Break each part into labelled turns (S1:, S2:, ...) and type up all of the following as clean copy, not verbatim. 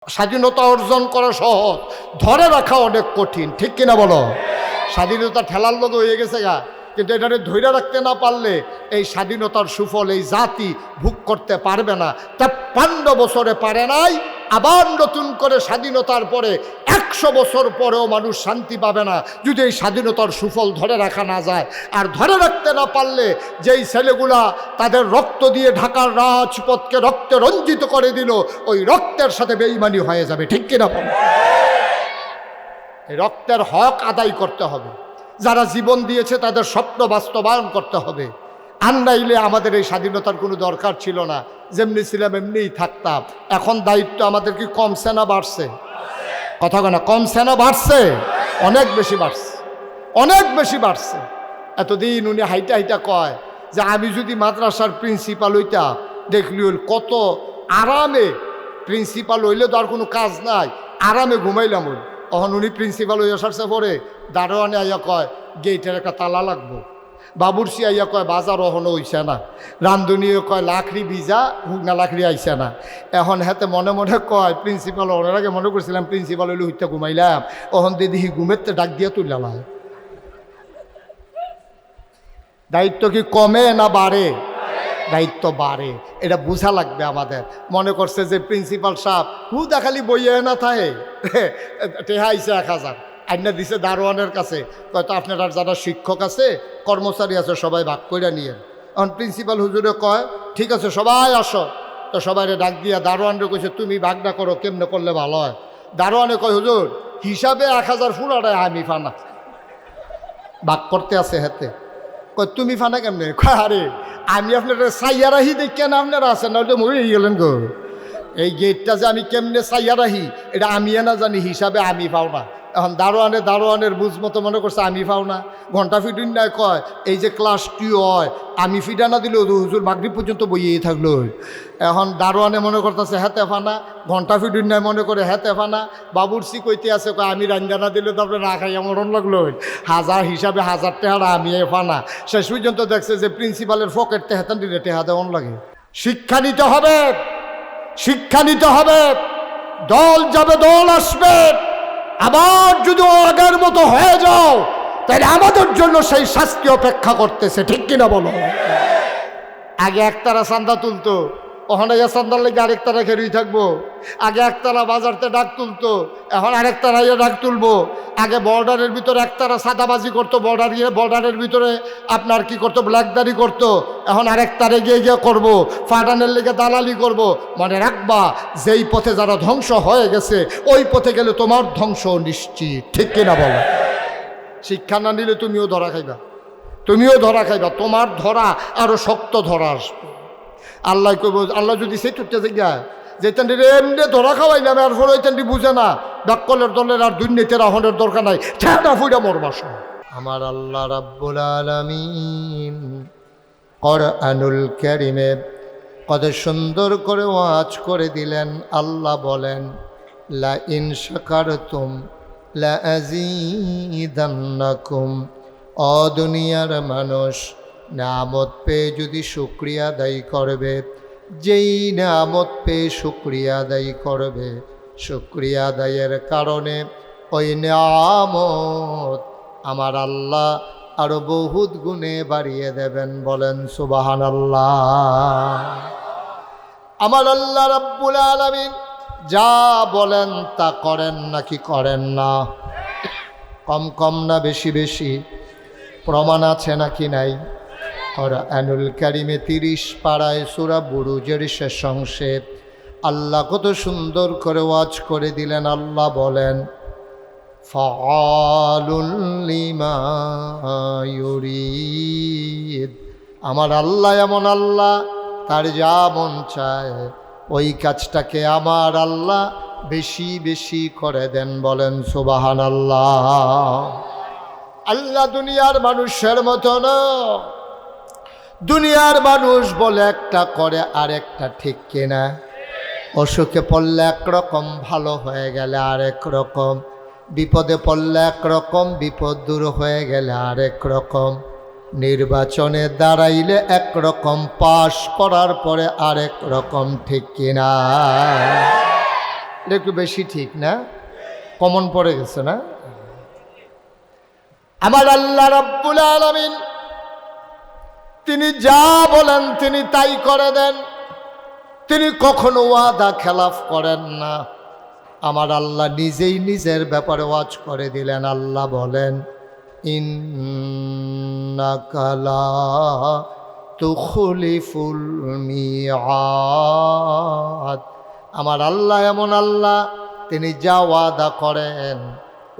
S1: স্বাধীনতা অর্জন করা সহজ, ধরে রাখা অনেক কঠিন, ঠিক কিনা বলো? স্বাধীনতা ঠেলার লোক হয়ে গেছে গা, কিন্তু এটাকে ধরে রাখতে না পারলে এই স্বাধীনতার সুফল এই জাতি ভোগ করতে পারবে না। 53 বছরে পারে নাই, আবার নতুন করে স্বাধীনতার পরে 100 বছর পরেও মানুষ শান্তি পাবে না যদি এই স্বাধীনতার সুফল ধরে রাখা না যায়। আর ধরে রাখতে না পারলে যেই ছেলেগুলা তাদের রক্ত দিয়ে ঢাকার রাজপথকে রক্তে রঞ্জিত করে দিল, ওই রক্তের সাথে বেঈমানি হয়ে যাবে, ঠিক কিনা বলো? এই রক্তের হক আদায় করতে হবে, যারা জীবন দিয়েছে তাদের স্বপ্ন বাস্তবায়ন করতে হবে। আর নাইলে আমাদের এই স্বাধীনতার কোনো দরকার ছিল না, যেমনি ছিলাম এমনিই থাকতাম। এখন দায়িত্ব আমাদের কি কমছে না বাড়ছে? কথা বলে না, কমছে না বাড়ছে? অনেক বেশি বাড়ছে, অনেক বেশি বাড়ছে। এতদিন উনি হাইটা হাইটা কয় যে আমি যদি মাদ্রাসার প্রিন্সিপাল হইতাম, দেখলি কত আরামে, প্রিন্সিপাল হইলে তো আর কোনো কাজ নাই, আরামে ঘুমাইলাম। ওই তখন উনি প্রিন্সিপাল হইয়া সারছে পরে দারোয়ানে আইয়া কয় গেটের একটা তালা লাগবো, বাবুরসি আইয়া কয় বাজার অহনো হইছে না, রান্ধনীয় কয় লাকড়ি ভিজা হুগনা লাকড়ি আইসে না। এখন হাতে মনে মনে কয় প্রিন্সিপাল ওনার আগে মনে করছিলাম প্রিন্সিপাল হইলে হইতে ঘুমাইলাম, ওখান দিয়ে দেখি ঘুমেরতে ডাক দিয়া তুললাম। দায়িত্ব কি কমে না বাড়ে? দায়িত্ব বাড়ে, এটা বোঝা লাগবে আমাদের। মনে করছে যে প্রিন্সিপাল সাহেব হুদা খালি বইয়ে না থাকে, টেহা আইসে 1000 আইনা দিছে দারোয়ানের কাছে, হয়তো আপনার আর যারা শিক্ষক আছে কর্মচারী আছে সবাই ভাগ করে নিয়ে। এখন প্রিন্সিপাল হুজুরে কয় ঠিক আছে সবাই আসো, তো সবাইরে ডাক দিয়া দারোয়ানরে কইছে তুমি ভাগটা করো, কেমনে করলে ভালো হয়। দারোয়ানে কয় হুজুর হিসাবে 1000 ফুলাটায় আমি ফানা, ভাগ করতে আছে হাতে। কয় তুমি ফানা কেমনে? কয় আরে আমি আপনার সাইয়া রাহি দেখে না আপনারা আছেন, না মরে গেলেন গো। এই গেটটা যে আমি কেমনে সাইয়া রাহি এটা আমি না জানি, হিসাবে আমি পাও না। এখন দারোয়ানের বুঝ মতো মনে করছে আমি পাও না, ঘন্টা ফিটুন নাই কয় এই যে ক্লাস 2 হয় আমি ফিডা না দিলেও হুজুর মাগরিব পর্যন্ত বইয়েই থাকলো। এখন দারোয়ানে মনে করতেছে হেতে ফানা, ঘন্টা ফিটুন নাই মনে করে হেতে ফানা, বাবুরসি কইতে আছে কয় আমি রান্না না দিলে তারপরে না খাইয়া মরণ লাগলো, 1000 হিসাবে 1000 টাকা আমি ফানা। শেষ পর্যন্ত দেখছে যে প্রিন্সিপালের পকেটতে হেতান দিলে টেহা দেওয়ান লাগে। শিক্ষা নিতে হবে, শিক্ষা নিতে হবে, দল যাবে দল আসবে, আবার যদি আগের মতো হয়ে যাও তাহলে আমাদের জন্য সেই শাস্তি অপেক্ষা করতেছে, ঠিক কিনা বলো? আগে একতারা চান্দা তুলতো, ওখানে চান্দার লেগে আরেকতারা খেরুই থাকবো। আগে একতারা বাজারতে ডাক তুলতো, এখন আরেকতারা ডাক তুলবো। আগে বর্ডারের ভিতরে একতারা সাদাবাজি করতো, বর্ডারের ভিতরে আপনার কি করতো ব্ল্যাকদারি করতো, এখন আরেকতারে গিয়ে করবো, ফাটানের লেগে দালালি করব। মনে রাখবা যেই পথে যারা ধ্বংস হয়ে গেছে ওই পথে গেলে তোমার ধ্বংস নিশ্চিত, ঠিক কিনা বলো? শিক্ষা না নিলে তুমিও ধরা খাইবা, তুমিও ধরা খাইবা, তোমার ধরা আরো শক্ত ধরা আসবে। আল্লাহ কইব, আল্লাহ যদি সেই টুটতে জায়গায় যেতেন এমনি ধরা খাওয়াইলাম আর ফলে ওইতেনটি বুঝে না, ডাক্কলের দলের আর দুর্নীতির আহনের দরকার নাই, ঠেটা ফুইটা মরবাস। আমার আল্লাহ রাব্বুল আলামিন কোরআনুল কারীমে কত সুন্দর করে ওয়াজ করে দিলেন। আল্লাহ বলেন লা ইন শাকারতুম লা আযীদান্নাকুম। ও দুনিয়ার মানুষ, নিয়ামত পেয়ে যদি শুকরিয়া আদায় করবে, যেই নিয়ামত পেয়ে শুকরিয়া আদায় করবে, শুকরিয়া আদায়ের কারণে ওই নিয়ামত আমার আল্লাহ আরো বহুত গুণে বাড়িয়ে দেবেন। বলেন সুবহানাল্লাহ। আমার আল্লাহ রাব্বুল আলামিন যা বলেন তা করেন নাকি করেন না? কম কম না বেশি বেশি? প্রমাণ আছে নাকি নাই? কোরআনুল কারীমে 30 পারায় সূরা বুরুজের শেষ অংশে আল্লাহ কত সুন্দর করে ওয়াজ করে দিলেন। আল্লাহ বলেন ফাআলুল লিমা ইউরিদ। আমার আল্লাহ এমন আল্লাহ, তার যা মন চায় ওই কাজটাকে আমার আল্লাহ বেশি বেশি করে দেন। বলেন সুবহানাল্লাহ। আল্লাহ দুনিয়ার মানুষের মতো না। দুনিয়ার মানুষ বলে একটা করে আর একটা, ঠিক কিনা? অসুখে পড়লে একরকম, ভালো হয়ে গেলে আরেক রকম, বিপদে পড়লে একরকম, বিপদ দূর হয়ে গেলে আরেক রকম, নির্বাচনে দাঁড়াইলে একরকম, পাশ করার পরে আরেক রকম, ঠিক কিনা? এটা একটু বেশি ঠিক না? কমন পড়ে গেছে না? আমার আল্লাহ রাব্বুল আলামিন তিনি যা বলেন তিনি তাই করে দেন। তিনি কখনো ওয়াদা খেলাফ করেন না। আমার আল্লাহ নিজেই নিজের ব্যাপারে ওয়াজ করে দিলেন। আল্লাহ বলেন, ইন্নাকা লা তুখলিফুল মিআদ। আমার আল্লাহ এমন আল্লাহ, তিনি যা ওয়াদা করেন,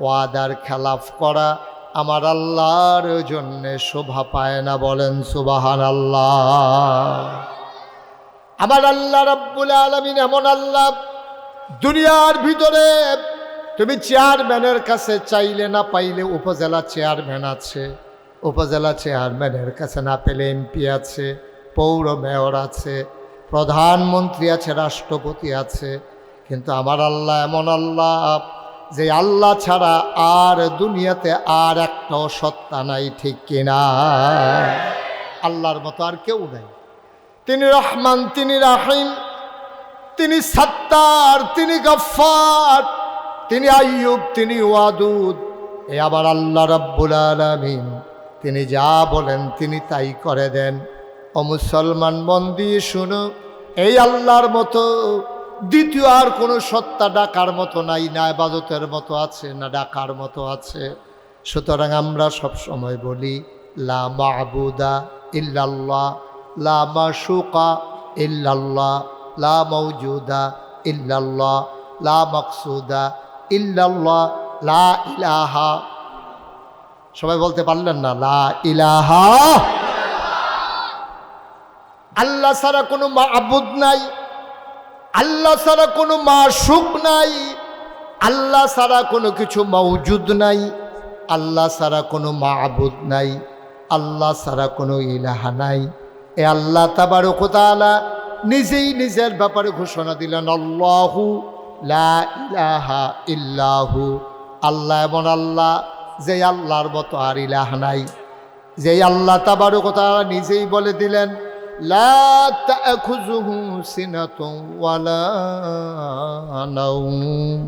S1: ওয়াদার খেলাফ করা আমার আল্লাহর জন্য শোভা পায় না। বলেন সুবহানাল্লাহ। আমার আল্লাহ রাব্বুল আলামিন এমন আল্লাহ, দুনিয়ার ভিতরে তুমি চেয়ারম্যানের কাছে চাইলে না পাইলে উপজেলা চেয়ারম্যান আছে, উপজেলা চেয়ারম্যানের কাছে না পেলে এমপি আছে, পৌর মেয়র আছে, প্রধানমন্ত্রী আছে, রাষ্ট্রপতি আছে। কিন্তু আমার আল্লাহ এমন আল্লাহ, যে আল্লাহ ছাড়া আর দুনিয়াতে আর একটাও সত্তা নাই, ঠিক কিনা? আল্লাহর মতো আর কেউ নাই। তিনি রহমান, তিনি রাহিম, তিনি সত্তার, তিনি গফফার, তিনি আইয়ুব, তিনি ওয়াদুদ। এ আবার আল্লাহ রাব্বুল আলামিন তিনি যা বলেন তিনি তাই করে দেন। ও মুসলমান, মন দিয়ে শুনো, এই আল্লাহর মতো দ্বিতীয় আর কোনো সত্তা ডাকার মতো নাই, না ইবাদতের মতো আছে, না ডাকার মতো আছে। সুতরাং আমরা সব সময় বলি, লা মা'বুদা ইল্লাল্লাহ, লা মাশুকা ইল্লাল্লাহ, লা মাওজুদা ইল্লাল্লাহ, লা মাকসুদা ইল্লাল্লাহ, লা ইলাহা। সবাই বলতে পারলেন না? লা ইলাহা। আল্লাহ ছাড়া কোনো মা'বুদ নাই, আল্লাহ ছাড়া কোনো মাশুক নাই, আল্লাহ ছাড়া কোনো কিছু মওজুদ নাই, আল্লাহ ছাড়া কোনো মা'বুদ নাই, আল্লাহ ছাড়া কোনো ইলাহা নাই। এ আল্লাহ তাবারক ওয়া তাআলা নিজেই নিজের ব্যাপারে ঘোষণা দিলেন, আল্লাহু লা ইলাহা ইল্লাহু। আল্লাহ এমন আল্লাহ, যে আল্লাহর মতো আর ইলাহা নাই। যে আল্লাহ তাবারক ওয়া তাআলা নিজেই বলে দিলেন, লা তা'খুযুহু সিনাতুন ওয়ালা নাওম।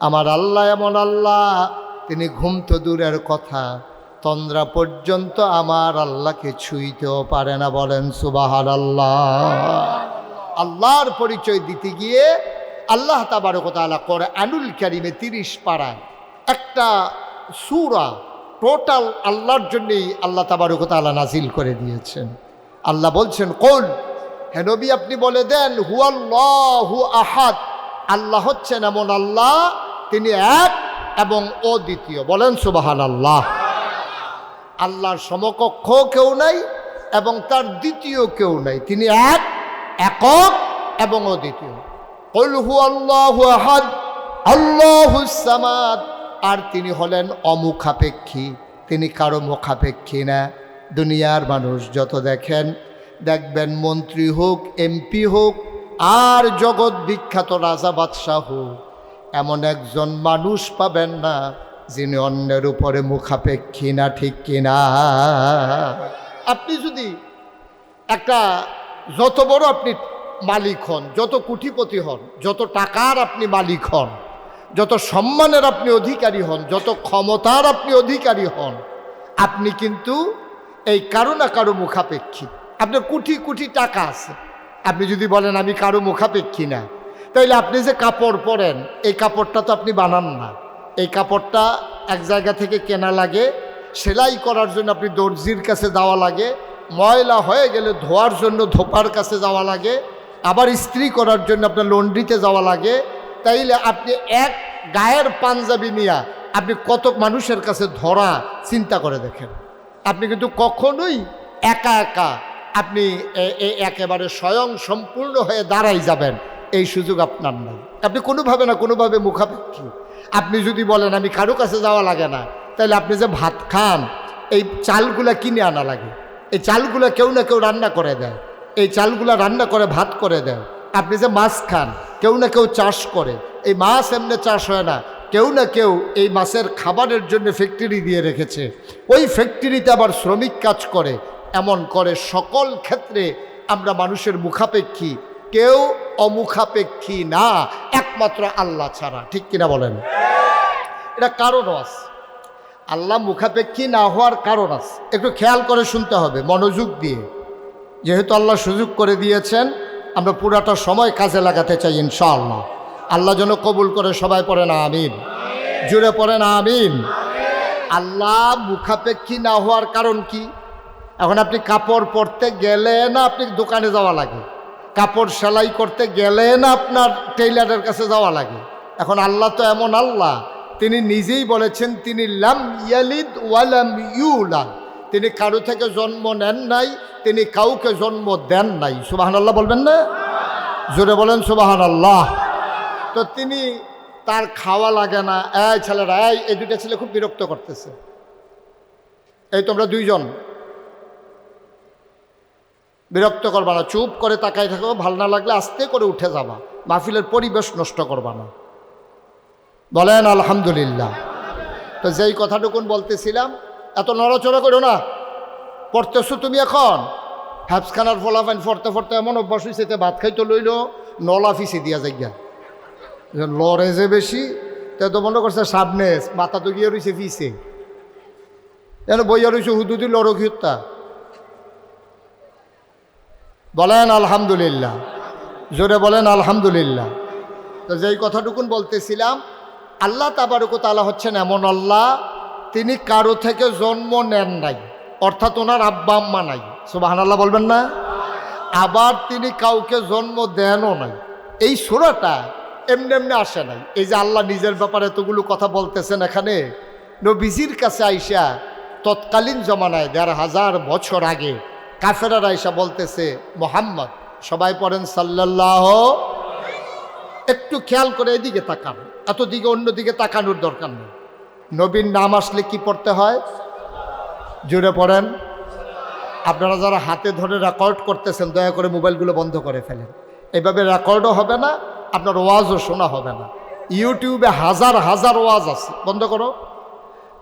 S1: আমার আল্লাহ এমন আল্লাহ, তিনি ঘুম তো দূরের কথা, তন্দ্রা পর্যন্ত আমার আল্লাহকে ছুঁইতেও পারে না। বলেন সুবহানাল্লাহ। আল্লাহর পরিচয় দিতে গিয়ে আল্লাহ তাবারক ওয়া তাআলা কোরআনুল কারীমে 30 পারায় একটা সূরা টোটাল আল্লাহর জন্যই আল্লাহ তাবারক ওয়া তাআলা নাজিল করে দিয়েছেন। আল্লাহ বলছেন, কুল, হে নবী আপনি বলে দেন, হুয়াল্লাহু আহাদ। আল্লাহ হচ্ছেন এমন আল্লাহ, তিনি এক এবং অদ্বিতীয়। বলেন সুবহানাল্লাহ। আল্লাহর সমকক্ষ কেউ নাই এবং তার দ্বিতীয় কেউ নাই। তিনি এক, একক এবং অদ্বিতীয়। কুল হুয়াল্লাহু আহাদ আল্লাহুস সামাদ। আর তিনি হলেন অমুখাপেক্ষী, তিনি কারো মুখাপেক্ষী না। দুনিয়ার মানুষ যত দেখবেন মন্ত্রী হোক, এমপি হোক, আর জগৎ বিখ্যাত রাজা বাদশাহ হোক, এমন একজন মানুষ পাবেন না যিনি অন্যের উপরে মুখাপেক্ষী না, ঠিক কিনা? আপনি যদি একটা যত বড় আপনি মালিক হন, যত কোটিপতি হন, যত টাকার আপনি মালিক হন, যত সম্মানের আপনি অধিকারী হন, যত ক্ষমতার আপনি অধিকারী হন, আপনি কিন্তু এই কারো না কারো মুখাপেক্ষী। আপনার কোটি কোটি টাকা আছে, আপনি যদি বলেন আমি কারো মুখাপেক্ষী না, তাইলে আপনি যে কাপড় পরেন, এই কাপড়টা তো আপনি বানান না। এই কাপড়টা এক জায়গা থেকে কেনা লাগে, সেলাই করার জন্য আপনি দর্জির কাছে যাওয়া লাগে, ময়লা হয়ে গেলে ধোয়ার জন্য ধোপার কাছে যাওয়া লাগে, আবার ইস্ত্রি করার জন্য আপনার লন্ড্রিতে যাওয়া লাগে। তাইলে আপনি এক গায়ের পাঞ্জাবি নিয়ে আপনি কত মানুষের কাছে ধরা, চিন্তা করে দেখেন। আপনি কিন্তু কখনোই একা একা আপনি একেবারে স্বয়ং সম্পূর্ণ হয়ে দাঁড়াই যাবেন, এই সুযোগ আপনার নাই। আপনি কোনোভাবে না কোনোভাবে মুখাপেক্ষী। আপনি যদি বলেন আমি কারো কাছে যাওয়া লাগে না, তাহলে আপনি যে ভাত খান, এই চালগুলা কিনে আনা লাগে। এই চালগুলা কেউ না কেউ রান্না করে দেয়, এই চালগুলা রান্না করে ভাত করে দেয়। আপনি যে মাছ খান, কেউ না কেউ চাষ করে। এই মাছ এমনি চাষ হয় না, কেউ না কেউ এই মাছের খাবারের জন্য ফ্যাক্টরি দিয়ে রেখেছে, ওই ফ্যাক্টরিতে আবার শ্রমিক কাজ করে। এমন করে সকল ক্ষেত্রে আমরা মানুষের মুখাপেক্ষী, কেউ অমুখাপেক্ষী না। এক একমাত্র আল্লাহ ছাড়া। ঠিক কিনা বলেন? এটা কারণও আছে, আল্লাহ মুখাপেক্ষী না হওয়ার কারণ আছে। একটু খেয়াল করে শুনতে হবে মনোযোগ দিয়ে, যেহেতু আল্লাহ সুযোগ করে দিয়েছেন আমরা পুরাটা সময় কাজে লাগাতে চাই ইনশাআল্লাহ। আল্লাহ যেন কবুল করে। সবাই পড়ে না আমিন, জুড়ে পড়ে না আমিন। আল্লাহ মুখাপেক্ষী না হওয়ার কারণ কি? এখন আপনি কাপড় পরতে গেলে না আপনি দোকানে যাওয়া লাগে, কাপড় সেলাই করতে গেলে না আপনার টেইলারের কাছে যাওয়া লাগে। এখন আল্লাহ তো এমন আল্লাহ, তিনি নিজেই বলেছেন তিনি লাম ইয়ালিদ ওয়ালাম ইউলাদ, তিনি কারো থেকে জন্ম নেন নাই, তিনি কাউকে জন্ম দেন নাই। সুবহানাল্লাহ বলবেন না? জোরে বলেন সুবহানাল্লাহ। তো তিনি তার খাওয়া লাগে না। এই ছেলেরা, এই দুইটা ছেলে খুব বিরক্ত করতেছে, এই তোমরা দুইজন বিরক্ত করবা না, চুপ করে তাকাই থাকো, ভালো না লাগলে আস্তে করে উঠে যাবা, মাহফিলের পরিবেশ নষ্ট করবা না। বলেন আলহামদুলিল্লাহ। তো যেই কথাটুকুন বলতেছিলাম, এত নড়াচড়া করো না, পড়তেছো তুমি এখন হ্যাপসখানার ফলাফাইন ফরতে ফরতে এমন অভ্যাস হয়েছে, ভাত খাইতে লইল নলা ফিসে দিয়া যাইয়া লড়ে যে বেশি, তে তো মনে করছে সামনে মাথা তো গিয়ে রয়েছে ফিসে, যেন বইয়া রয়েছে হুদুদি লড়ক হত্যা। বলেন আলহামদুলিল্লাহ, জোরে বলেন আলহামদুলিল্লাহ। তো যেই কথাটুকুন বলতেছিলাম, আল্লাহ তাবারক ওয়া তাআলা হচ্ছেন এমন আল্লাহ, তিনি কারো থেকে জন্ম নেন নাই, অর্থাৎ ওনার আব্বা আম্মা নাই। সুবহানাল্লাহ বলবেন না? আবার তিনি কাউকে জন্ম দেনও নাই। এই সূরাটা এমনি এমনি আসে নাই। এই যে আল্লাহ নিজের ব্যাপারে এতগুলো কথা বলতেছেন, এখানে নবীজির কাছে আইসা তৎকালীন জমানায় ১৫০০ বছর আগে কাফেরারা আইসা বলতেছে মুহাম্মদ, সবাই পড়েন সাল্লাল্লাহু। একটু খেয়াল করে এদিকে তাকান, এত দিকে অন্যদিকে তাকানোর দরকার নেই। নবীর নাম আসলে কি পড়তে হয়? জুড়ে পড়েন। আপনারা যারা হাতে ধরে রেকর্ড করতেছেন দয়া করে মোবাইলগুলো বন্ধ করে ফেলেন, এইভাবে রেকর্ডও হবে না, আপনার ওয়াজও শোনা হবে না। ইউটিউবে হাজার হাজার ওয়াজ আছে, বন্ধ করো।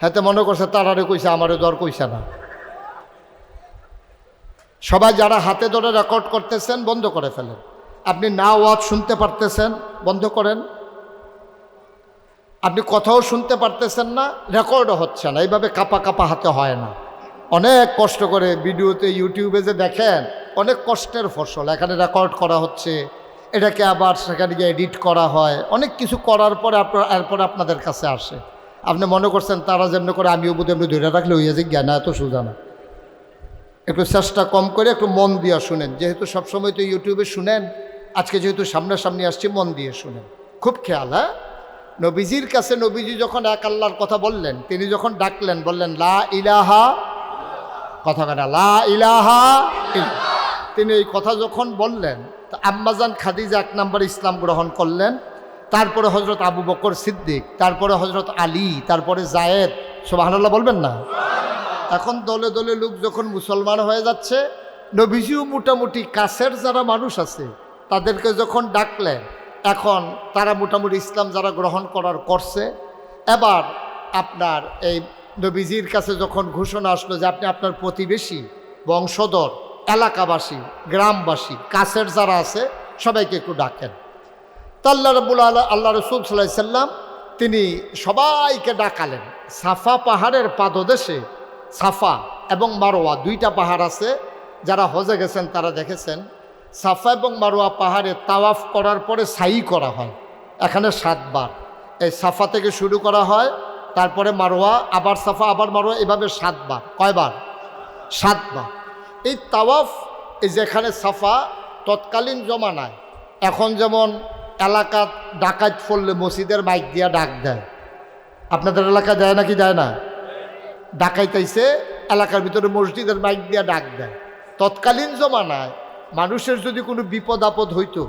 S1: হাতে মনে করছে তারারে কইছে, আমারে দর কইছে না। সবাই যারা হাতে ধরে রেকর্ড করতেছেন বন্ধ করে ফেলেন। আপনি না ওয়াজ শুনতে পারতেছেন বন্ধ করেন, আপনি কথাও শুনতে পারতেছেন না, রেকর্ডও হচ্ছে না। এইভাবে কাপা কাপা হাতে হয় না। অনেক কষ্ট করে ভিডিওতে ইউটিউবে যে দেখেন, অনেক কষ্টের ফসল। এখানে রেকর্ড করা হচ্ছে, এটাকে আবার সেখানে গিয়ে এডিট করা হয়, অনেক কিছু করার পরে এরপরে আপনাদের কাছে আসে। আপনি মনে করছেন তারা যেমনি করে আমিও বোধ এমনি ধরে রাখলে হইয়া যে জ্ঞান এত সোজা না। একটু চেষ্টা কম করে একটু মন দিয়ে শুনেন, যেহেতু সবসময় তো ইউটিউবে শুনেন, আজকে যেহেতু সামনাসামনি আসছি মন দিয়ে শুনেন, খুব খেয়াল। হ্যাঁ, নবীজির কাছে নবীজি যখন এক আল্লাহর কথা বললেন, তিনি যখন ডাকলেন বললেন লা ইলাহা, কথা কেনা লা ইলাহা, তিনি এই কথা যখন বললেন তো আম্মাজান খাদিজা 1 নম্বর ইসলাম গ্রহণ করলেন, তারপরে হজরত আবু বকর সিদ্দিক, তারপরে হজরত আলী, তারপরে জায়েদ। সুবহানাল্লাহ বলবেন না? এখন দলে দলে লোক যখন মুসলমান হয়ে যাচ্ছে, নবীজিও মোটামুটি কাছের যারা মানুষ আছে তাদেরকে যখন ডাকলেন, এখন তারা মোটামুটি ইসলাম যারা গ্রহণ করছে। এবার আপনার এই নবীজির কাছে যখন ঘোষণা আসলো যে আপনি আপনার প্রতিবেশী, বংশধর, এলাকাবাসী, গ্রামবাসী, কাছের যারা আছে সবাইকে একটু ডাকেন। তা আল্লাহ রাসূল সাল্লাল্লাহু আলাইহি সাল্লাম তিনি সবাইকে ডাকালেন। সাফা পাহাড়ের পাদদেশে, সাফা এবং মারোয়া 2টা পাহাড় আছে, যারা হজে গেছেন তারা দেখেছেন। সাফা এবং মারোয়া পাহাড়ে তাওয়াফ করার পরে সাই করা হয়, এখানে 7 বার। এই সাফা থেকে শুরু করা হয়, তারপরে মারোয়া, আবার সাফা, আবার মারোয়া, এভাবে 7 বার। কয়বার? 7 বার। এই তাওয়াফ, এই যেখানে সাফা, তৎকালীন জমানায় এখন যেমন এলাকা ডাকাত পড়লে মসজিদের মাইক দিয়া ডাক দেয়, আপনাদের এলাকা দেয় নাকি দেয় না? ডাকাইতেছে এলাকার ভিতরে মসজিদের মাইক দিয়া ডাক দেয়। তৎকালীন জমানায় মানুষের যদি কোনো বিপদ আপদ হইতো,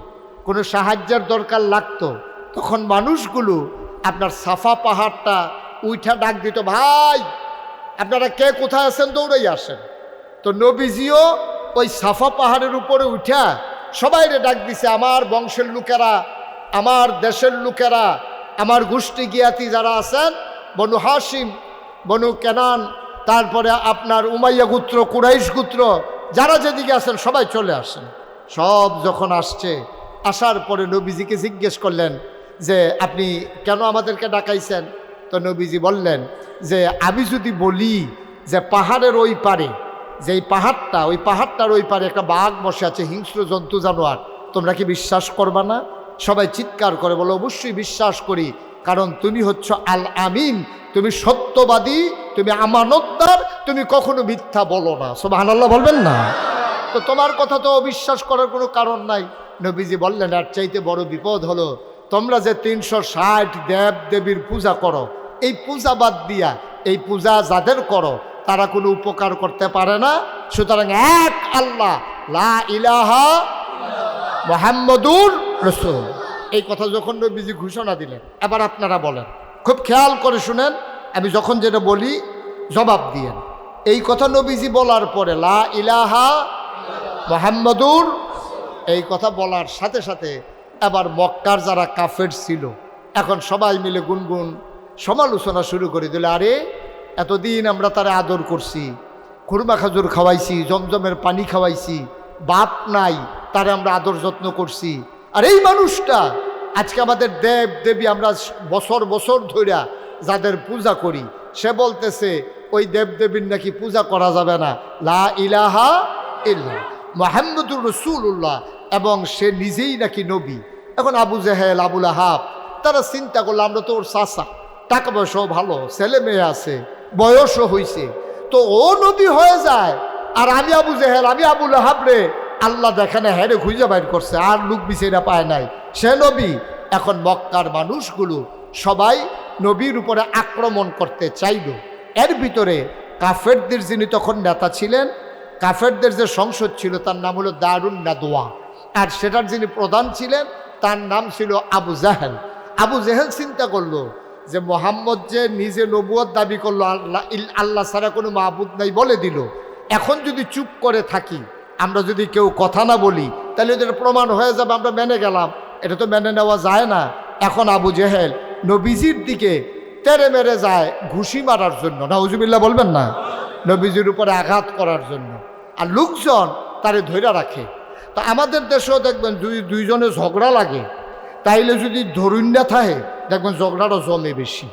S1: কোনো সাহায্যের দরকার লাগতো, তখন মানুষগুলো আপনার সাফা পাহাড়টা উঠা ডাক দিত, ভাই আপনারা কে কোথায় আছেন, দৌড়াই আসেন। তো নবীজিও ওই সাফা পাহাড়ের উপরে উঠা সবাইরে ডাক দিছে, আমার বংশের লোকেরা, আমার দেশের লোকেরা, আমার গোষ্ঠী জ্ঞাতি যারা আছেন, বনু হাশিম, বনু কেনান, তারপরে আপনার উমাইয়া গোত্র, কুরাইশ গোত্র, যারা যেদিকে আছেন সবাই চলে আসেন। সব যখন আসছে, আসার পরে নবীজিকে জিজ্ঞেস করলেন যে আপনি কেন আমাদেরকে ডাকাইছেন? তো নবীজি বললেন যে আমি যদি বলি যে পাহাড়ের ওই পারে, যে এই পাহাড়টা, ওই পাহাড়টার ওই পারে একটা বাঘ বসে আছে, হিংস্র জন্তু জানোয়ার, তোমরা কি বিশ্বাস করবা না? সবাই চিৎকার করে বলো অবশ্যই বিশ্বাস করি, কারণ তুমি হচ্ছ আল আমিন, তুমি সত্যবাদী, তুমি আমানতদার, তুমি কখনো মিথ্যা বলো না। সুবহানাল্লাহ বলবেন না? তো তোমার কথা তো অবিশ্বাস করার কোনো কারণ নাই। নবীজি বললেন আর চাইতে বড় বিপদ হলো তোমরা যে 360 দেব দেবীর পূজা করো, এই পূজা বাদ দিয়া এই পূজা যাদের করো তারা কোনো উপকার করতে পারে না। সুতরাং এক আল্লাহ, লা ইলাহা মুহাম্মাদুর রাসূল, এই কথা যখন নবীজি ঘোষণা দিলেন, এবার আপনারা বলেন, খুব খেয়াল করে শুনেন, আমি যখন যেটা বলি জবাব দিয়েন। এই কথা নবীজি বলার পরে লা ইলাহা মুহাম্মাদুর, এই কথা বলার সাথে সাথে এবার মক্কার যারা কাফের ছিল এখন সবাই মিলে গুনগুন সমালোচনা শুরু করে দিল। আরে এতদিন আমরা তারা আদর করছি, খুরমা খাজুর খাওয়াইছি, জমজমের পানি খাওয়াইছি, বাপ নাই তারা আমরা আদর যত্ন করছি, আর এই মানুষটা আজকে আমাদের দেব দেবী আমরা বছর বছর ধইরা যাদের পূজা করি, সে বলতেছে ওই দেব দেবীর নাকি পূজা করা যাবে না, লা ইলাহা ইল্লাল্লাহ মুহাম্মাদুর রাসূলুল্লাহ, এবং সে নিজেই নাকি নবী। এখন আবু জেহেল, আবুল আহাব তারা চিন্তা করলো আমরা তো ওর চাচা, টাকা পয়সাও ভালো, ছেলে মেয়ে আছে, বয়সও হয়েছে, তো ও নবী হয়ে যায়, আর আমি আবু জেহেল, আমি আবুল আহাব রে আল্লাহ দেখানে হেরে খুঁজে বাইর করছে, আর লোক বিছেরা পায় নাই, সে নবী। এখন মক্কার মানুষগুলো সবাই নবীর উপরে আক্রমণ করতে চাইল। এর ভিতরে কাফেরদের যিনি তখন নেতা ছিলেন, কাফেরদের যে সংসদ ছিল তার নাম হলো দারুন নাদওয়া, আর সেটার যিনি প্রধান ছিলেন তার নাম ছিল আবু জাহেল। আবু জেহেল চিন্তা করলো যে মোহাম্মদ যে নিজে নবুয়ত দাবি করলো, আল্লাহ ছাড়া কোনো মাবুদ নাই বলে দিল, এখন যদি চুপ করে থাকি, আমরা যদি কেউ কথা না বলি, তাহলে এটা প্রমাণ হয়ে যাবে আমরা মেনে গেলাম, এটা তো মেনে নেওয়া যায় না। এখন আবু জেহেল নবীজির দিকে তেরে মেরে যায় ঘুষি মারার জন্য, নাউজুবিল্লাহ বলবেন না, নবীজির উপরে আঘাত করার জন্য, আর লোকজন তারে ধৈর্য রাখে। তো আমাদের দেশেও দেখবেন দুইজনে ঝগড়া লাগে, তাইলে যদি ধরুন না থাকে দেখবেন ঝগড়াটা জমে বেশি,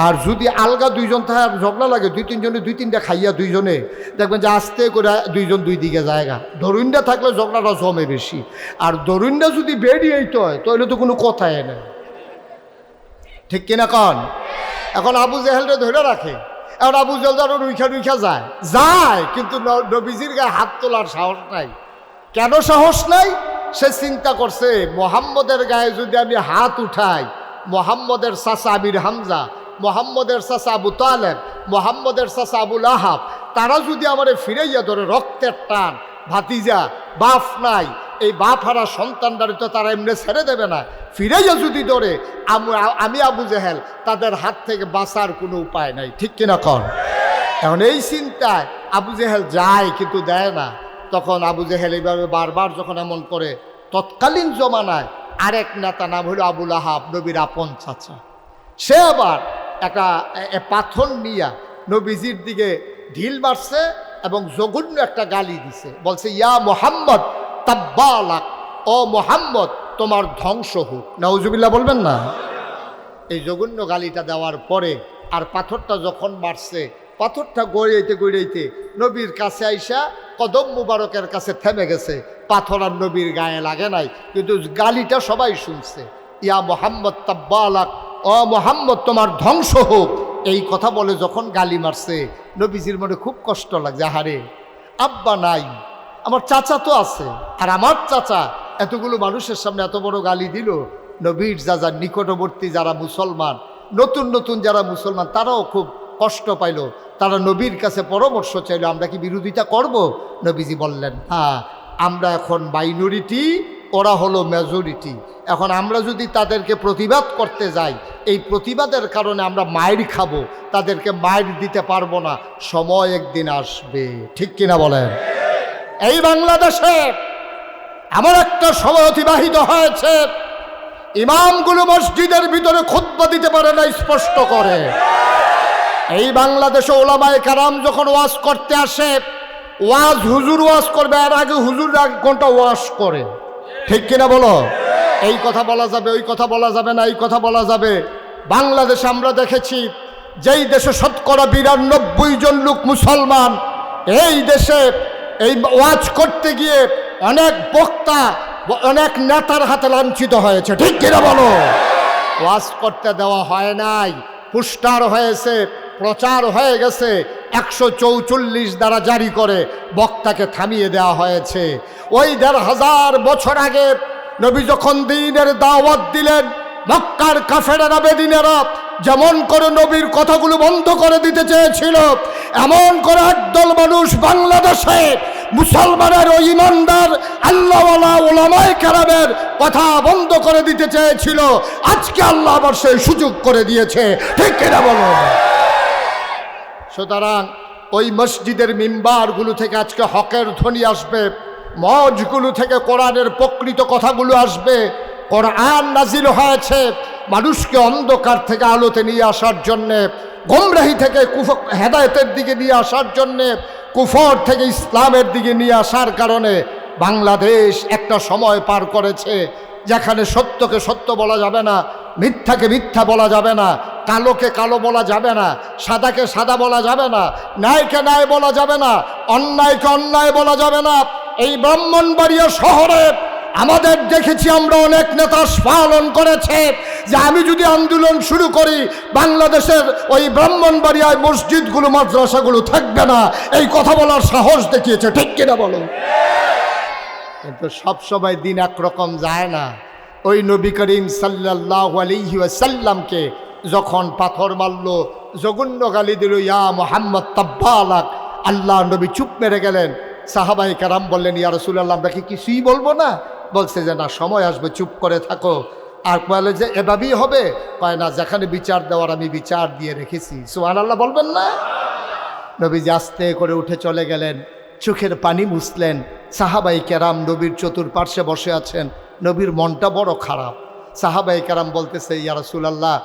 S1: আর যদি আলগা দুইজন থাকে আর ঝগড়া লাগে, দুই তিনটা খাইয়া দুইজনে দেখবেন যে আস্তে করে দুইজন দুই দিকে জায়গা, ধরুনটা থাকলে ঝগড়াটা জমে বেশি, আর ধরুনটা যদি বেরিয়েইতে হয় তাহলে তো কোনো কথাই নেই, ঠিক কিনা কন? এখন আবু জেহেলরে ধরে রাখে, এখন আবু জেহেল আরো রুইখা যায়, কিন্তু নবীজির গায়ে হাত তোলার সাহস নাই। কেন সাহস নাই? সে চিন্তা করছে মোহাম্মদের গায়ে যদি আমি হাত উঠাই, মোহাম্মদের চাচা আমির হামজা, মোহাম্মদের চাচা আবু তালেব, মোহাম্মদের চাচা আবুল আহাব, তারা যদি আমারে ফিরাইয়া ধরে, রক্তের টান, ভাতিজা, বাপ নাই, এই বাপ হারা সন্তানদারি তো তারা এমনি ছেড়ে দেবে না, ফিরাইয়া যদি ধরে আমি আবু জেহেল, তাদের হাত থেকে বাঁচার কোনো উপায় নাই, ঠিক কিনা কন? এখন এই চিন্তায় আবু জেহেল যায় কিন্তু দেয় না। তখন আবু জেহেল এইভাবে বারবার যখন এমন করে, তৎকালীন জমানায় আরেক নেতা নাম হলো আবুল আহাব, নবীর আপন চাচা, সে আবার একটা পাথর নিয়া নবীজির দিকে ঢিল মারছে এবং জঘন্য একটা গালি দিছে, বলছে ইয়া মোহাম্মদ তাব্বালাক, ও মোহাম্মদ তোমার ধ্বংস হোক, নাউজুবিল্লাহ বলবেন না? এই জঘন্য গালিটা দেওয়ার পরে আর পাথরটা যখন মারছে, পাথরটা গড়াইতে নবীর কাছে আইসা কদম মুবারকের কাছে থেমে গেছে, পাথর আর নবীর গায়ে লাগে নাই, কিন্তু গালিটা সবাই শুনছে, ইয়া মোহাম্মদ তাব্বালাক, ও মোহাম্মদ তোমার ধ্বংস হোক, এই কথা বলে যখন গালি মারছে, নবীজির মনে খুব কষ্ট লাগছে, আহারে আব্বা নাই, আমার চাচা তো আছে, আর আমার চাচা এতগুলো মানুষের সামনে এত বড় গালি দিল। নবীর যারা নিকটবর্তী যারা মুসলমান, নতুন যারা মুসলমান, তারাও খুব কষ্ট পাইল, তারা নবীর কাছে পরামর্শ চাইল, আমরা কি বিরোধিতা করব? নবীজি বললেন হ্যাঁ, আমরা এখন মাইনরিটি, ওরা হলো মেজরিটি, এখন আমরা যদি তাদেরকে প্রতিবাদ করতে যাই, এই প্রতিবাদের কারণে আমরা মায়ের খাবো, তাদেরকে মায়ের দিতে পারবো না, সময় একদিন আসবে, ঠিক কিনা বলেন? এই বাংলাদেশে এমন একটা সময় অতিবাহিত হয়েছে, ইমামগুলো মসজিদের ভিতরে খুতবা দিতে পারে না, স্পষ্ট করে। এই বাংলাদেশে ওলামায়ে কেরাম যখন ওয়াজ করতে আসে, হুজুর ওয়াজ করবে, আর আগে হুজুর 1 ঘন্টা ওয়াজ করে, ঠিক কিনা বলো? এই কথা বলা যাবে, ওই কথা বলা যাবে না, এই কথা বলা যাবে। বাংলাদেশে আমরা দেখেছি, যেই দেশে শতকরা 92 জন লোক মুসলমান, এই দেশে এই ওয়াজ করতে গিয়ে অনেক বক্তা, অনেক নেতার হাতে লাঞ্ছিত হয়েছে। ঠিক কিনা বলো? ওয়াজ করতে দেওয়া হয় নাই, পোস্টার হয়েছে, প্রচার হয়ে গেছে, 144 দ্বারা জারি করে বক্তাকে থামিয়ে দেওয়া হয়েছে। ওই 1500 বছর আগে নবী যখন দ্বীনের দাওয়াত দিলেন, মক্কার কাফেরেরা বেদিনেরা যেমন করে নবীর কথাগুলো বন্ধ করে দিতে চেয়েছিল, এমন করে একদল মানুষ বাংলাদেশে মুসলমানের ও ইমানদার আল্লাহওয়ালা ওলামায়ে কেরামের কথা বন্ধ করে দিতে চেয়েছিল। আজকে আল্লাহ আবার সেই সুযোগ করে দিয়েছে। ঠিক কিনা বলো? সুতরাং ওই মসজিদের মিম্বারগুলো থেকে আজকে হকের ধ্বনি আসবে, মজগুলো থেকে কোরআনের প্রকৃত কথাগুলো আসবে। কোরআন নাজিল হয়েছে মানুষকে অন্ধকার থেকে আলোতে নিয়ে আসার জন্যে, গোমরাহি থেকে হেদায়েতের দিকে নিয়ে আসার জন্যে, কুফর থেকে ইসলামের দিকে নিয়ে আসার কারণে বাংলাদেশ একটা সময় পার করেছে যেখানে সত্যকে সত্য বলা যাবে না, মিথ্যাকে মিথ্যা বলা যাবে না, কালোকে কালো বলা যাবে না, সাদাকে সাদা বলা যাবে না, ন্যায়কে ন্যায় বলা যাবে না, অন্যায়কে অন্যায় বলা যাবে না। এই ব্রাহ্মণবাড়িয়া শহরে আমাদের দেখেছি, আমরা অনেক নেতা পালন করেছে যে আমি যদি আন্দোলন শুরু করি বাংলাদেশের ওই ব্রাহ্মণবাড়িয়ায় মসজিদগুলো মাদ্রাসাগুলো থাকবে না, এই কথা বলার সাহস দেখিয়েছে। ঠিক কিনা বলো? কিন্তু সবসময় দিন একরকম যায় না। ওই নবী করিম সাল্লাল্লাহু আলাইহি ওয়াসাল্লামকে যখন পাথর মারল, জঘন্য গালি দিল, ইয়া মুহাম্মদ তাব্বালাক, আল্লাহ নবী চুপ মেরে গেলেন। সাহাবায়ে কেরাম বললেন, ইয়া রাসূলুল্লাহ আমরা কি কিছুই বলবো না? বলছে যে না, সময় আসবে, চুপ করে থাকো। আর বলে যে এভাবেই হবে? কয় না, যেখানে বিচার দেওয়ার আমি বিচার দিয়ে রেখেছি। সুবহানাল্লাহ বলবেন না? নবীজি আস্তে করে উঠে চলে গেলেন, চোখের পানি মুছলেন। সাহাবায়ে কেরাম নবীর চতুর্পার্শ্বে বসে আছেন। নবীর মনটা বড় খারাপ। সাহাবায়ে কেরাম বলতেছে, ইয়া রাসূলুল্লাহ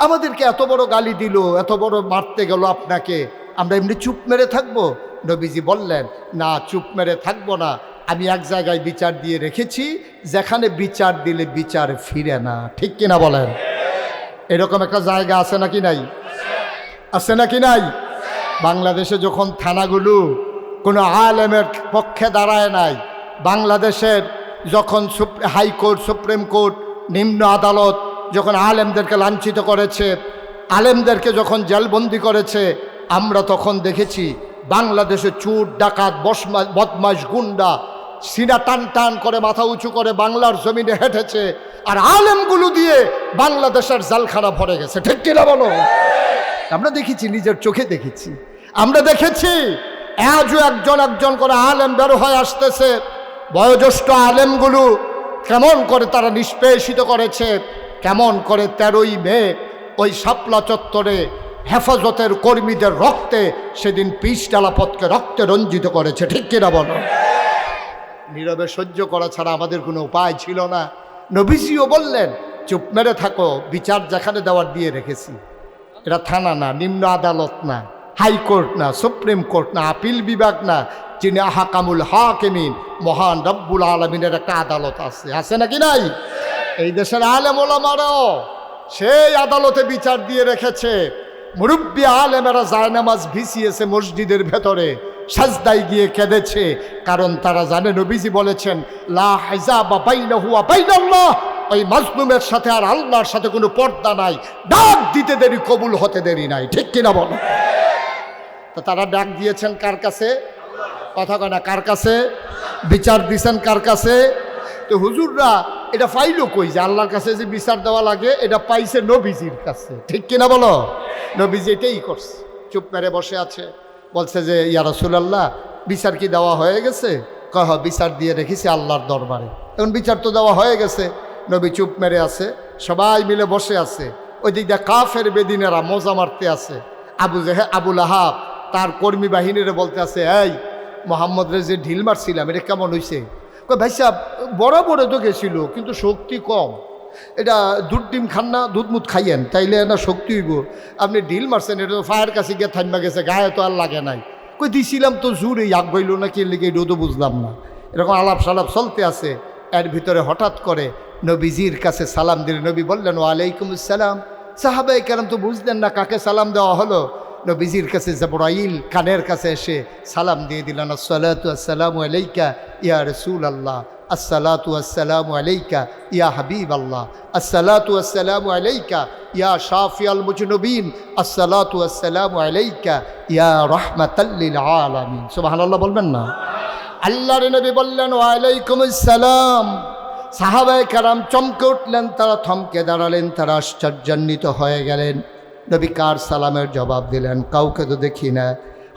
S1: আমাদেরকে এত বড় গালি দিল, এত বড় মারতে গেল আপনাকে, আমরা এমনি চুপ মেরে থাকবো? নবীজি বললেন, না, চুপ মেরে থাকবো না। আমি এক জায়গায় বিচার দিয়ে রেখেছি, যেখানে বিচার দিলে বিচার ফিরে না। ঠিক কিনা বলেন? এরকম একটা জায়গা আছে নাকি নাই? আছে নাকি নাই? বাংলাদেশে যখন থানাগুলো কোনো আলেমের পক্ষে দাঁড়ায় নাই, বাংলাদেশের যখন হাইকোর্ট, সুপ্রিম কোর্ট, নিম্ন আদালত যখন আলেমদেরকে লাঞ্ছিত করেছে, আলেমদেরকে যখন জেলবন্দি করেছে, আমরা তখন দেখেছি বাংলাদেশে চোর, ডাকাত, বদমাশ, গুন্ডা সিনা টান টান করে মাথা উঁচু করে বাংলার জমিনে হেঁটেছে, আর আলেমগুলো দিয়ে বাংলাদেশের জালখানা ভরে গেছে। ঠিক কিনা বলো? আমরা দেখেছি, নিজের চোখে দেখেছি, আমরা দেখেছি। আজও একজন একজন করে আলেম বের হয়ে আসতেছে। বয়োজ্যেষ্ঠ আলেমগুলো কেমন করে তারা নিষ্পেষিত করেছে, কেমন করে 13ই মে ওই শাপলা চত্বরে হেফাজতের কর্মীদের রক্তে সেদিন পিচডালা পথকে রক্তে রঞ্জিত করেছে। ঠিক কিনা বলো? নীরবে সহ্য করা ছাড়া আমাদের কোনো উপায় ছিল না। নবীজিও বললেন, চুপ মেরে থাকো, বিচার যেখানে দেওয়ার দিয়ে রেখেছি। এটা থানা না, নিম্ন আদালত না, হাইকোর্ট না, সুপ্রিম কোর্ট না, আপিল বিভাগ না, যিনি আহকামুল হাকিমিন, মহান রব্বুল আলামিনের একটা আদালত আছে। আছে নাকি নাই? এই দেশের আলেম ওলামারাও সেই আদালতে বিচার দিয়ে রেখেছে। মুরব্বী আলেমেরা জায়নামাজ ভিছিয়েছে মসজিদের ভেতরে, সাজদায় গিয়ে কেঁদেছে, কারণ তারা জানে নবীজি বলেছেন, লা হিজাবা বাইনাহু ওয়া বাইনাল্লাহ, ওই মাজলুমের সাথে আর আল্লাহর সাথে কোনো পর্দা নাই, ডাক দিতে দেরি, কবুল হতে দেরি নাই। ঠিক কিনা বলো? তো তারা ডাক দিয়েছেন কার কাছে? কথা কয় না, কার কাছে? বিচার দিয়েছেন কার কাছে? তো হুজুররা এটা পাইলো কই যে আল্লাহর কাছে যে বিচার দেওয়া লাগে? এটা পাইছে নবীজির কাছে। ঠিক কিনা বলো? নবীজি এটাই করছে, চুপ মেরে বসে আছে। বলছে যে ইয়া রাসূলুল্লাহ বিচার কি দেওয়া হয়ে গেছে? কহ বিচার দিয়ে রেখেছি আল্লাহর দরবারে। এখন বিচার তো দেওয়া হয়ে গেছে। নবী চুপ মেরে আছে, সবাই মিলে বসে আছে। ওই দিক দিয়ে কাফের বেদিনেরা মজা মারতে আছে। আবুল আহাব তার কর্মী বাহিনীরে বলতে আছে, এই মোহাম্মদরে যে ঢিল মারছিলাম এটা কেমন হয়েছে? ভাই সাহেব বরাবর তো গেছিল, কিন্তু শক্তি কম। এটা দুধ ডিম খান না, দুধ মুধ খাইয়েন, তাইলে না শক্তি হইব। আপনি ঢিল মারছেন, এটা তো ফায়ার কাছে গিয়ে থাইমা গেছে, গায়ে তো আর লাগে নাই। কই দিছিলাম তো জোরে, আগ বইল না কি লেগে, এটাও তো বুঝলাম না। এরকম আলাপ সালাপ চলতে আছে। এর ভিতরে হঠাৎ করে নবীজির কাছে সালাম দিলেন। নবী বললেন ওয়ালাইকুম আসসালাম। সাহাবায়ে কেরাম তো বুঝলেন না কাকে সালাম দেওয়া হলো। নবীজির কাছে জিবরাইল কানের কাছে এসে সালাম দিয়ে দিলেন, আসসালাতু আসসালামু আলাইকা ইয়া রাসূলুল্লাহ, আসসালাতু আসসালামু আলাইকা ইয়া হাবিবাল্লাহ, আসসালাতু আসসালামু আলাইকা ইয়া শাফিয়াল মুজনুবিন, আসসালাতু আসসালামু আলাইকা ইয়া রাহমাতাল লিল আলামিন। সুবহানাল্লাহ বলবেন না? আল্লাহর নবী বললেন ওয়ালাইকুম আসসালাম। সাহাবায়ে কেরাম চমকে উঠলেন, তারা থমকে দাঁড়ালেন, তারা আশ্চর্যান্বিত হয়ে গেলেন। নবী কার সালামের জবাব দিলেন? কাউকে তো দেখি না।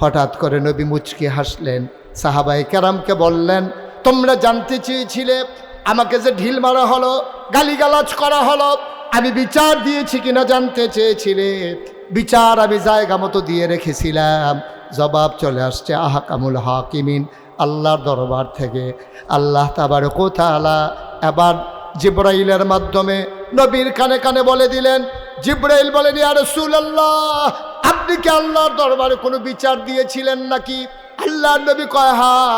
S1: হঠাৎ করে নবী মুচকি হাসলেন, সাহাবায়ে কেরামকে বললেন, তোমরা জানতে চেয়েছিলে আমাকে যে ঢিল মারা হলো, গালিগালাজ করা হলো, আমি বিচার দিয়েছি কিনা জানতে চেয়েছিলে। বিচার আমি জায়গা মতো দিয়ে রেখেছিলাম। জবাব চলে আসছে আহকামুল হাকিমিন, আল্লাহর দরবার থেকে। আল্লাহ তাবারক ওয়া তাআলা এবার জিবরাইলের মাধ্যমে নবীর কানে কানে বলে দিলেন। জিবরাইল বলেন, ইয়া রাসূলুল্লাহ, আপনি কি আল্লাহর দরবারে কোনো বিচার দিয়েছিলেন নাকি? আল্লাহর নবী কয়, হ্যাঁ,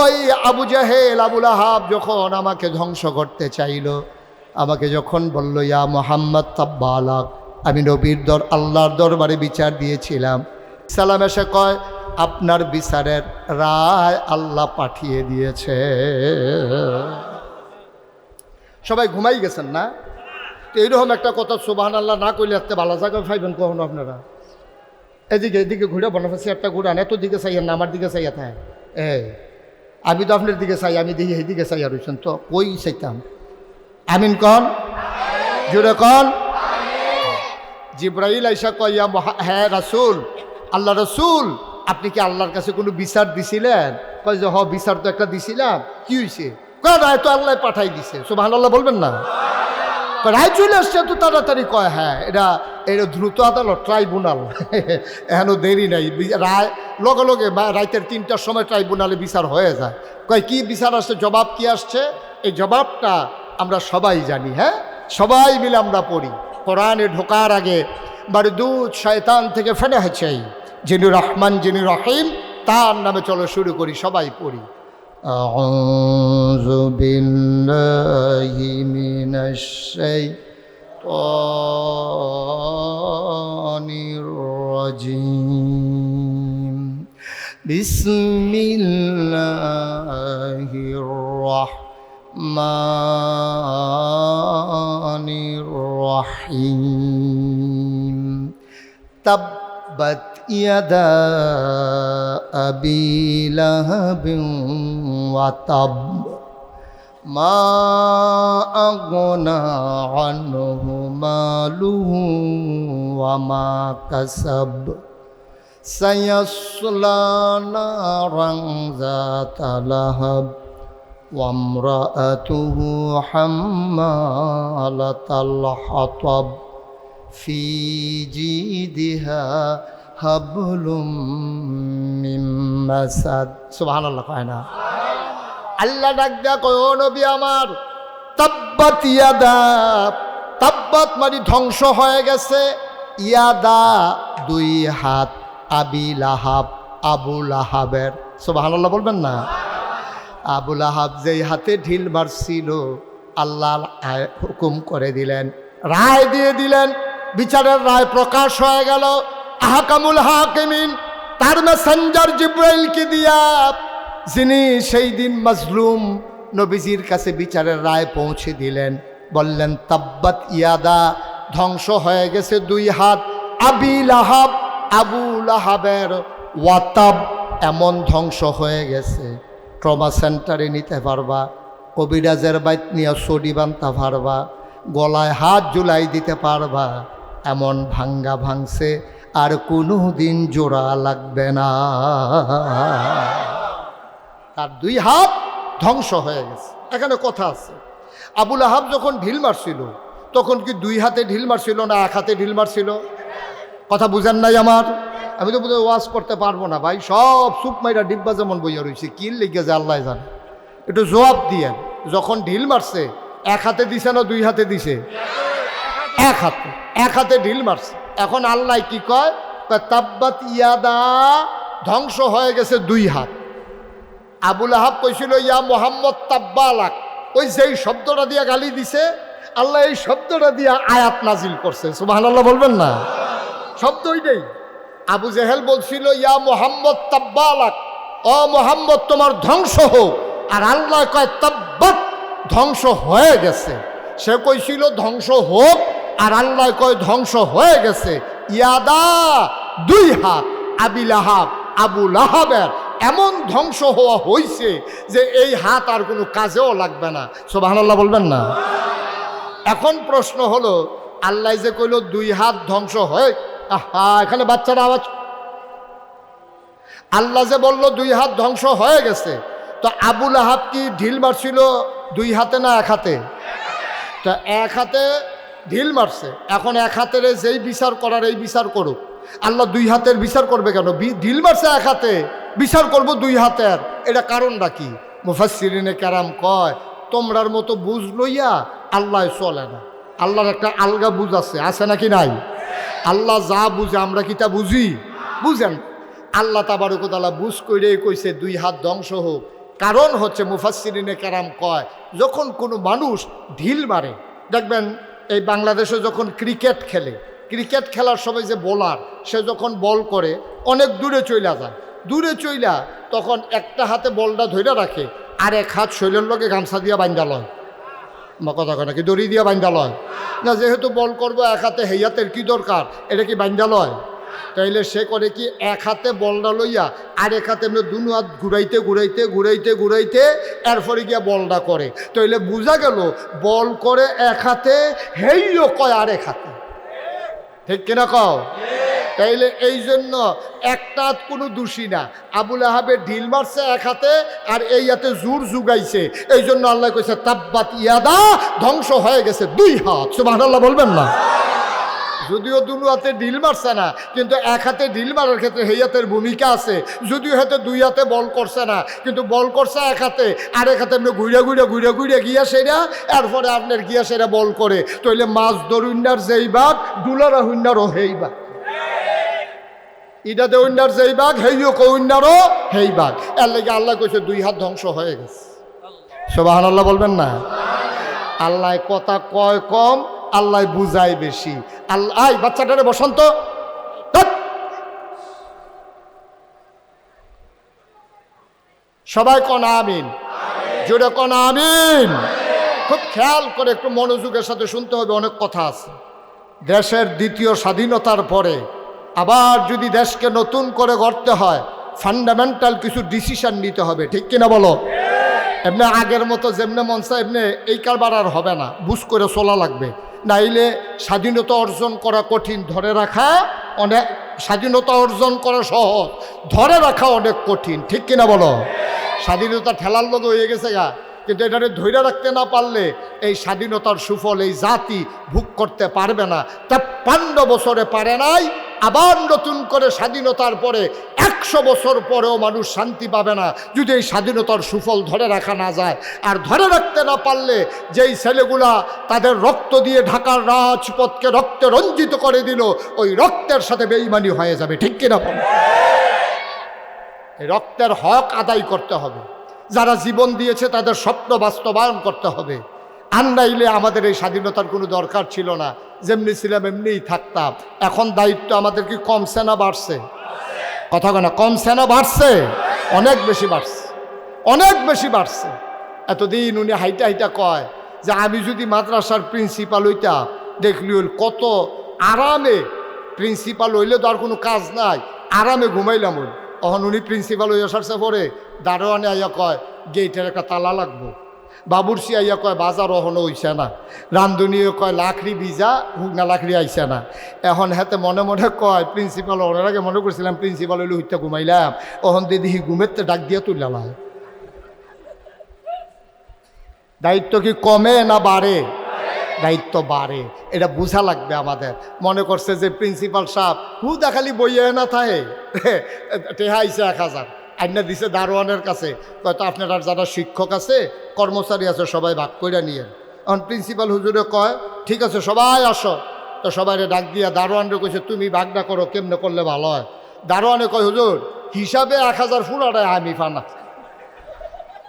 S1: ওই আবু জাহেল আবুল আহাব যখন আমাকে ধ্বংস করতে চাইল, আমাকে যখন বলল ইয়া মুহাম্মদ তাব্বালাক, আমি নবীর আল্লাহর দরবারে বিচার দিয়েছিলাম। সালাম এসে কয়, আপনার বিচারের রায় আল্লাহ পাঠিয়ে দিয়েছে। সবাই ঘুমাই গেছেন না? তো এইরকম একটা কথা সুবহানাল্লাহ না কইলে এত ভালো জায়গায় পাইবেন কখনো আপনারা? এদিকে ঘুরে বনফাসি একটা ঘুরান, এত দিকে চাইয়েন না, আমার দিকে চাইয়া থাকে। আমি তো আপনার দিকে চাই, আমি দেখি এইদিকে চাইয়া রয়েছেন, তো কই চাইতাম? আমিন কন, জুড়ে কন। জিবরাইল আইসা কইয়া, হ্যাঁ রাসূল, আল্লাহ রাসূল, আপনি কি আল্লাহর কাছে কোনো বিচার দিছিলেন? কয় যে বিচার তো একটা দিছিলাম। কি হয়েছে? কয় রায় তো আল্লাহ পাঠাই দিছে। সুবহানাল্লাহ বলবেন না? রায় চলে আসছে তো তাড়াতাড়ি। কয় হ্যাঁ, এটা দ্রুত আদালত, ট্রাইব্যুনাল, এখনো দেরি নাই। রায় লগে লগে রাইতের 3টার সময় ট্রাইব্যুনালে বিচার হয়ে যায়। কয় কি বিচার আসছে, জবাব কি আসছে? এই জবাবটা আমরা সবাই জানি। হ্যাঁ, সবাই মিলে আমরা পড়ি। কোরআনে ঢোকার আগে বারদুদ শয়তান থেকে ফেলে চাই, যিনি রহমান যিনি রহিম, তার নামে চলো শুরু করি, সবাই পড়ি। আউযু বিল্লাহি মিনাশ শাইতানির রাজিম। বিসমিল্লাহির রাহমানির রাহিম। তাব্বাত ইয়াদা আবি লাহাবিন ওয়া তাব, মা আগনা আনহু মালুহু ওয়া মা কাসাব, সায়াসলা নারান যাতা লাহাব, ওয়া ইমরাআতুহু হাম্মালাতাল হাতাব, ফি জিদিহা হাবলুম মিন মাসাদ। সুবহানাল্লাহ কয় না? আল্লাহ ডাক দেয়া কয়, ও নবী আমার, তাব্বাত ইয়াদা, তাব্বাত মানে ধ্বংস হয়ে গেছে, ইয়াদা দুই হাত, আবি লাহাব আবু লাহাবের। সুবহানাল্লাহ বলবেন না? আবু লাহাব যেই হাতে ঢিল মারছিল, আল্লাহ হুকুম করে দিলেন, রায় দিয়ে দিলেন, বিচারের রায় প্রকাশ হয়ে গেল। আহকামুল হাকিমিন তার মেসেঞ্জার জিবরাইলকে দিয়া, যিনি সেই দিন মাজলুম নবীজির কাছে বিচারের রায় পৌঁছে দিলেন, বললেন তাব্বাত ইয়াদা, ধ্বংস হয়ে গেছে দুই হাত, আবি লাহাব আবু লাহাবের, ওয়াতাব এমন ধ্বংস হয়ে গেছে, ট্রমা সেন্টারে নিতে পারবা, কবিরাজের বাইত নিয়ে সডি বানতে পারবা, গলায় হাত ঝুলাই দিতে পারবা, এমন ভাঙ্গা ভাঙছে, আর কোনো দিন জোড়া লাগবে না। তার দুই হাত ধ্বংস হয়ে গেছে। এখানে কথা আছে, আবু লাহাব যখন ঢিল মারছিল তখন কি দুই হাতে ঢিল মারছিল না এক হাতে ঢিল মারছিল? কথা বুঝেন নাই আমার? আমি তো বোধহয় ওয়াজ করতে পারবো না ভাই, সব সুপ মাইরা ডিব্বা যেমন বইয়া রয়েছে, কি লেগে যে আল্লাহ জানে। একটু জবাব দিয়ে, যখন ঢিল মারছে এক হাতে দিছে না দুই হাতে দিছে? এক হাতে ঢিল মারছে। এখন আল্লাহ কি কয়? তাব্বাত ইয়াদা, ধ্বংস হয়ে গেছে দুই হাত। আবু লাহাব কইছিল ইয়া মুহাম্মদ তাব্বালাক, ও ওই যেই শব্দটা দিয়া গালি দিছে আল্লাহ এই শব্দটা দিয়া আয়াত নাজিল করছে। সুবহানাল্লাহ বলবেন না? শব্দ ওইটাই। আবু জেহেল বলছিল ইয়া মুহাম্মদ তাব্বালাক, ও মুহাম্মদ তোমার ধ্বংস হোক। আর আল্লাহ কয় তাব্বাত, ধ্বংস হয়ে গেছে। সে কইছিল ধ্বংস হোক, আর আল্লাহ কয় ধ্বংস হয়ে গেছে। ইয়াদা, দুই হাত, আবি লাহাব, আবু লাহাবের এমন ধ্বংস হওয়া হয়েছে যে এই হাত আর কোনো কাজেও লাগবে না। সুবহানাল্লাহ বলবেন না? এখন প্রশ্ন হলো, আল্লাহ যে কইল দুই হাত ধ্বংস হয়, এখানে বাচ্চারা আওয়াজ, আল্লাহ যে বলল দুই হাত ধ্বংস হয়ে গেছে, তো আবু লাহাব কি ঢিল মারছিল দুই হাতে না এক হাতে? তা এক হাতে ঢিল মারছে, এখন এক হাতের যেই বিচার করার এই বিচার করুক। আল্লাহ দুই হাতের বিচার করবে কেন? ঢিল মারছে এক হাতে, বিচার করব দুই হাতের, এটা কারণটা কি? মুফাসসিরিনে কেরাম কয় তোমরার মতো বুঝ লইয়া আল্লাহ চলে না। আল্লাহর একটা আলগা বুঝ আছে নাকি নাই? আল্লাহ যা বুঝে আমরা কি তা বুঝি? বুঝেন আল্লাহ তাবারক ওয়া তাআলা বুঝ কইরেই কইছে দুই হাত ধ্বংস হোক। কারণ হচ্ছে মুফাসসিরিনে কেরাম কয় যখন কোনো মানুষ ঢিল মারে, দেখবেন এই বাংলাদেশে যখন ক্রিকেট খেলে, ক্রিকেট খেলার সময় যে বোলার সে যখন বল করে অনেক দূরে চইলা যায়, দূরে চইলা তখন একটা হাতে বলটা ধইরা রাখে, আর এক হাত শরীরের লগে গামছা দিয়া বাইন্দা লয়। কথা কয় নাকি দড়ি দিয়া বাইন্দা লয় না? যেহেতু বল করবো এক হাতে, হেই হাতের কি দরকার? এটা কি বাইন্দা লয়? তাইলে সে করে কি এক হাতে বলটা লইয়া আর এক হাতে এমনি দুনো হাত ঘুরাইতে ঘুরাইতে ঘুরাইতে ঘুরাইতে এরপরে গিয়া বলটা করে। তাইলে বোঝা গেল বল করে এক হাতে, হেইও কয় আর এক হাতে। ঠিক কিনা কও? তাইলে এই জন্য একটা হাত কোনো দোষী না। আবু লাহাবের ঢিল মারছে এক হাতে, আর এই হাতে জোর জুগাইছে, এই জন্য আল্লাহ কইছে তাব্বাত ইয়াদা, ধ্বংস হয়ে গেছে দুই হাত। সুবহানাল্লাহ বলবেন না? যদিও দুনো হাতে ঢিল মারছে না, কিন্তু এক হাতে ঢিল মারার ক্ষেত্রে হেই হাতের ভূমিকা আছে। যদিও হাতে দুই হাতে বল করছে না, কিন্তু বল করছে এক হাতে, আর এক হাতে এমনি ঘুরে ঘুরে ঘুরে ঘুরে গিয়া সেরা, এরপরে আপনার গিয়া সেরা বল করে। তাইলে মাছ ধরুন্নার যেই বাঘ, ডুলারা হুন্নারও হেই বাঘ, ইটাতে উন্নার যেই বাঘ, হেইও কউন্নারও হেই বাঘ। এর লেগে আল্লাহ কইছে দুই হাত ধ্বংস হয়ে গেছে। সুবহানাল্লাহ বলবেন না? আল্লাহ কথা কয় কম, আল্লাহ বুঝায় বেশি। আল্লাহ বাচ্চাটারে বসন্ত, সবাই কন আমিন, জোরে কন আমিন। খুব খেয়াল করে একটু মনোযোগের সাথে শুনতে হবে, অনেক কথা আছে। দেশের দ্বিতীয় স্বাধীনতার পরে আবার যদি দেশকে নতুন করে গড়তে হয়, ফান্ডামেন্টাল কিছু ডিসিশন নিতে হবে। ঠিক কিনা বলো? এমনি আগের মতো যেমনি মনসা এমনি এই কারবার আর হবে না, বুঝ করে চলা লাগবে। নাইলে স্বাধীনতা অর্জন করা কঠিন, ধরে রাখা অনেক। স্বাধীনতা অর্জন করা সহজ, ধরে রাখা অনেক কঠিন। ঠিক কিনা বলো? স্বাধীনতা ঠেলার লোক হয়ে গেছে গা, কিন্তু এটাকে ধৈর্য রাখতে না পারলে এই স্বাধীনতার সুফল এই জাতি ভোগ করতে পারবে না। 53 বছরে পারে নাই, আবার নতুন করে স্বাধীনতার পরে 100 বছর পরেও মানুষ শান্তি পাবে না যদি এই স্বাধীনতার সুফল ধরে রাখা না যায়। আর ধরে রাখতে না পারলে যেই ছেলেগুলা তাদের রক্ত দিয়ে ঢাকার রাজপথকে রক্তে রঞ্জিত করে দিল, ওই রক্তের সাথে বেঈমানি হয়ে যাবে। ঠিক কিনা বলো? এই রক্তের হক আদায় করতে হবে। যারা জীবন দিয়েছে তাদের স্বপ্ন বাস্তবায়ন করতে হবে। আর নাইলে আমাদের এই স্বাধীনতার কোনো দরকার ছিল না, যেমনি ছিলাম এমনিই থাকতাম। এখন দায়িত্ব আমাদের কি কমছে না বাড়ছে? কথা কেনা কমছে না বাড়ছে? অনেক বেশি বাড়ছে, অনেক বেশি বাড়ছে। এতদিন উনি হাইটা হাইটা কয় যে আমি যদি মাদ্রাসার প্রিন্সিপাল হইতাম, দেখলি কত আরামে, প্রিন্সিপাল হইলে তো আর কোনো কাজ নাই, আরামে ঘুমাইলাম। ওই তখন উনি প্রিন্সিপাল হইয়া সারছে পরে দারোয়ানে আইয়া কয় গেটের একটা তালা লাগবো। বাবুরসি আইয়া কয় বাজার অহনো হইছে না। রান্ধনীয় কয় লাকড়ি ভিজা, হুকনা লাকড়ি আইছে না। এখন হাতে মনে মনে কয় প্রিন্সিপাল ওনার আগে মনে করছিলাম প্রিন্সিপাল হইলে হইতে ঘুমাইলাম, ওহন দিদি ঘুমের তো ডাক দিয়া তুললাম। দায়িত্ব কি কমে না বাড়ে? দায়িত্ব বাড়ে, এটা বোঝা লাগবে আমাদের। মনে করছে যে প্রিন্সিপাল সাহেব হুদা খালি বইয়ে না থাকে, টেহা আইছে 1000 আইনা দিছে দারোয়ানের কাছে, হয়তো আপনার আর যারা শিক্ষক আছে কর্মচারী আছে সবাই ভাগ করে নিয়েন। এখন প্রিন্সিপাল হুজুরে কয় ঠিক আছে সবাই আসো। তো সবাই ডাক দিয়া দারোয়ানরে কইছে তুমি ভাগটা করো, কেমনে করলে ভালো হয়। দারোয়ানে কয় হুজুর হিসাবে 1000 ফুলাটায় আমি ফানা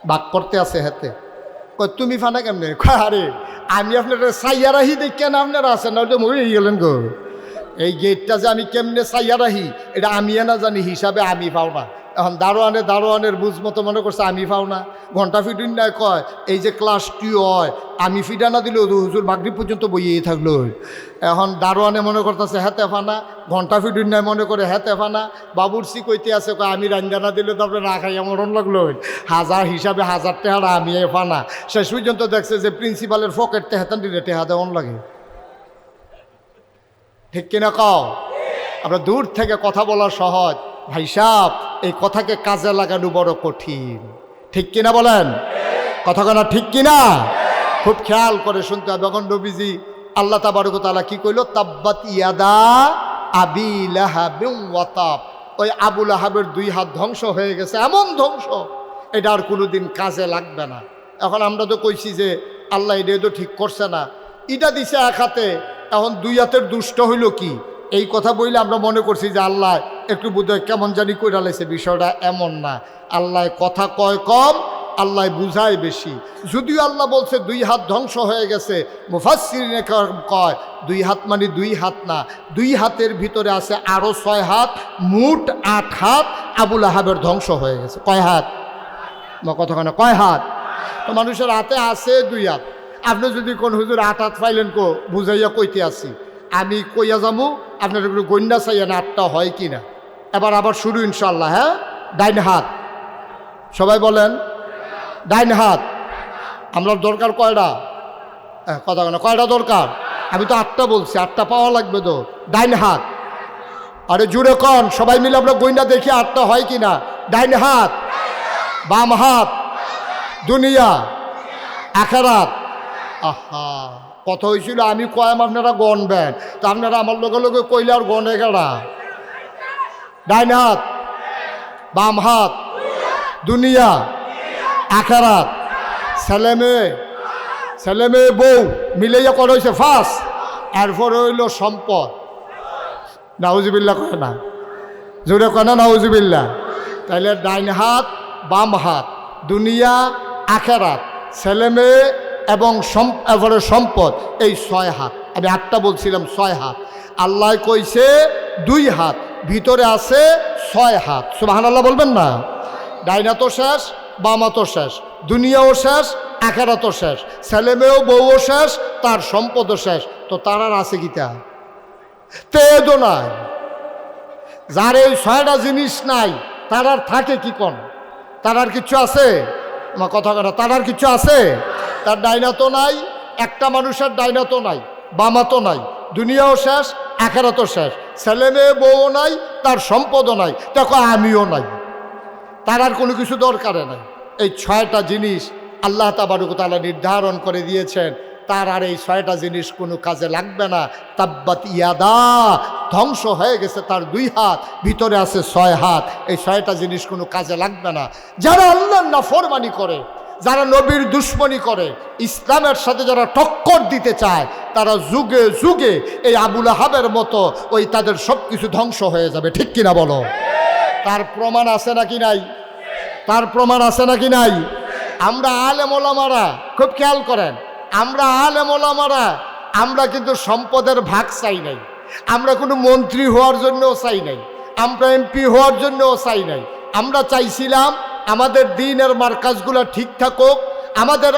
S1: ভাগ করতে আছে হাতে। কয় তুমি ফানা কেমনে? কয় আরে আমি আপনার সাইয়া রাহি দেখি না আপনারা আছেন না, ওটা মরে গেলেন গো। এই গেটটা যে আমি কেমনে সাইয়া রাহি এটা আমি না জানি, হিসাবে আমি পাও না। এখন দারোয়ানের বুঝ মতো মনে করছে আমি পাও না। ঘন্টা ফিটুন নাই কয় এই যে ক্লাস 2 হয় আমি ফিটা না দিলেও হুজুর মাগরিব পর্যন্ত বইয়েই থাকলো। এখন দারোয়ানে মনে করতেছে হেতে ফানা, ঘন্টা ফিটুন নাই মনে করে হেতে ফানা। বাবুরসি কইতে আছে কয় আমি রান্না না দিলে তো আপনার রাখাইয়া মরণ লাগলো। হাজার হিসাবে 1000 টাকা আমি ফানা। শেষ পর্যন্ত দেখছে যে প্রিন্সিপালের পকেট তেহাতান দিলে টেহা দেওয়ান লাগে। ঠিক কিনা কও? আমরা দূর থেকে কথা বলা সহজ, ভাই সাহেব এই কথাকে কাজে লাগানো বড় কঠিন। ঠিক কিনা বলেন? কথা কেনা ঠিক কিনা? খুব খেয়াল করে শুনতে হবে। এখন নবীজি আল্লাহ তাবারক ওয়া তাআলা কি কইল? তাব্বাত ইয়াদা আবি লাহাবিন ওয়া তাব। ওই আবু লাহাবের 2 হাত ধ্বংস হয়ে গেছে, এমন ধ্বংস এটা আর কোনোদিন কাজে লাগবে না। এখন আমরা তো কইছি যে আল্লাহ এটা তো ঠিক করছে না, এটা দিছে এক হাতে, এখন 2 হাতের দুষ্ট হইল কি? এই কথা বইলে আমরা মনে করছি যে আল্লাহ একটু বোধহয় কেমন জানি কইরা লাইছে। বিষয়টা এমন না। আল্লাহ কথা কয় কম, আল্লাহ বুঝায় বেশি। যদিও আল্লাহ বলছে 2 হাত ধ্বংস হয়ে গেছে, মুফাসসিরিনে কয় 2 হাত মানে 2 হাত না, 2 হাতের ভিতরে আছে আরো 6 হাত, মোট 8 হাত আবু লাহাবের ধ্বংস হয়ে গেছে। কয় হাত? কথা কেন কয় হাত? তো মানুষের হাতে আছে 2 হাত। আপনি যদি কোন হুজুর 8 হাত পাইলেন কো বুঝাইয়া কইতে আসি, আমি কইয়া যাবো আপনার একটু গন্যা চাইয়া না 8টা হয় কি না। এবার আবার শুরু ইনশাল্লাহ। হ্যাঁ, ডাইন হাত সবাই বলেন, ডাইন হাত। আমরা দরকার কয়টা? কথা কেন কয়টা দরকার? আমি তো 8টা বলছি, 8টা পাওয়া লাগবে তো। ডাইন হাত, আরে জুড়ে কন সবাই মিলে আমরা গন্যা দেখি 8টা হয় কি না। ডাইন হাত, বাম হাত, দুনিয়া, আখিরাত। আহা, কথা হয়েছিল আমি কয়াম আপনারা গণবেন, তো আপনারা আমার লগে লগে কইলে আর গণে গেলা। ডাইন হাত, বাম হাত, দুনিয়া, আখিরাত, ছেলে মেয়ে বউ মিলাইয়া করা হয়েছে ফার্স্ট, এরপর হইল সম্পদ। নাউজুবিল্লাহ কয় না? জোরে কয় না নাউজুবিল্লাহ? তাইলে ডাইন হাত, বাম হাত, দুনিয়া, আখিরাত, ছেলে মেয়ে এবং এরপরে সম্পদ, এই 6 হাত। আমি 8টা বলছিলাম, 6 হাত। আল্লাহ কইছে 2 হাত, ভিতরে আছে 6 হাত। সুবহানাল্লাহ বলবেন না? ডাইনা তো শেষ, বামা তো শেষ, দুনিয়াও শেষ, আখিরাতও শেষ, ছেলে মেয়েও বউও শেষ, তার সম্পদও শেষ। তো তার আর আছে কিতা? তেজও নাই। যার এই 6টা জিনিস নাই তার আর থাকে কি কোন? তার আর কিছু আছে? আমার কথা কথা, তার আর কিছু আছে? তার ডাইনা তো নাই, একটা মানুষের ডাইনা তো নাই, বামা তো নাই, দুনিয়াও শেষ, আখিরাতও শেষ, ছেলে মেয়ে বউও নাই, তার সম্পদও নাই, দেখো আমিও নাই। তার আর কোনো কিছু দরকারে নাই। এই 6টা জিনিস আল্লাহ তাবারক ওয়া তাআলা নির্ধারণ করে দিয়েছেন, তার আর এই 6টা জিনিস কোনো কাজে লাগবে না। তাব্বাত ইয়াদা, ধ্বংস হয়ে গেছে তার 2 হাত, ভিতরে আছে 6 হাত। এই 6টা জিনিস কোনো কাজে লাগবে না। যারা আল্লাহর নাফরমানি করে, যারা নবীর দুশ্মনী করে, ইসলামের সাথে যারা টক্কর দিতে চায়, তারা যুগে যুগে এই আবু লাহাবের মতো ওই তাদের সব কিছু ধ্বংস হয়ে যাবে। ঠিক কিনা বলো? তার প্রমাণ আছে নাকি নাই? তার প্রমাণ আছে নাকি নাই? আমরা আলেম ওলামারা খুব খেয়াল করেন, আমরা আলেম ওলামারা আমরা কিন্তু সম্পদের ভাগ চাই নাই, আমরা কোনো মন্ত্রী হওয়ার জন্যও চাই নাই, আমরা এমপি হওয়ার জন্যও চাই নাই। আমরা চাইছিলাম আমাদের দ্বীনের মার্কাজগুলো ঠিক থাকুক, আমাদের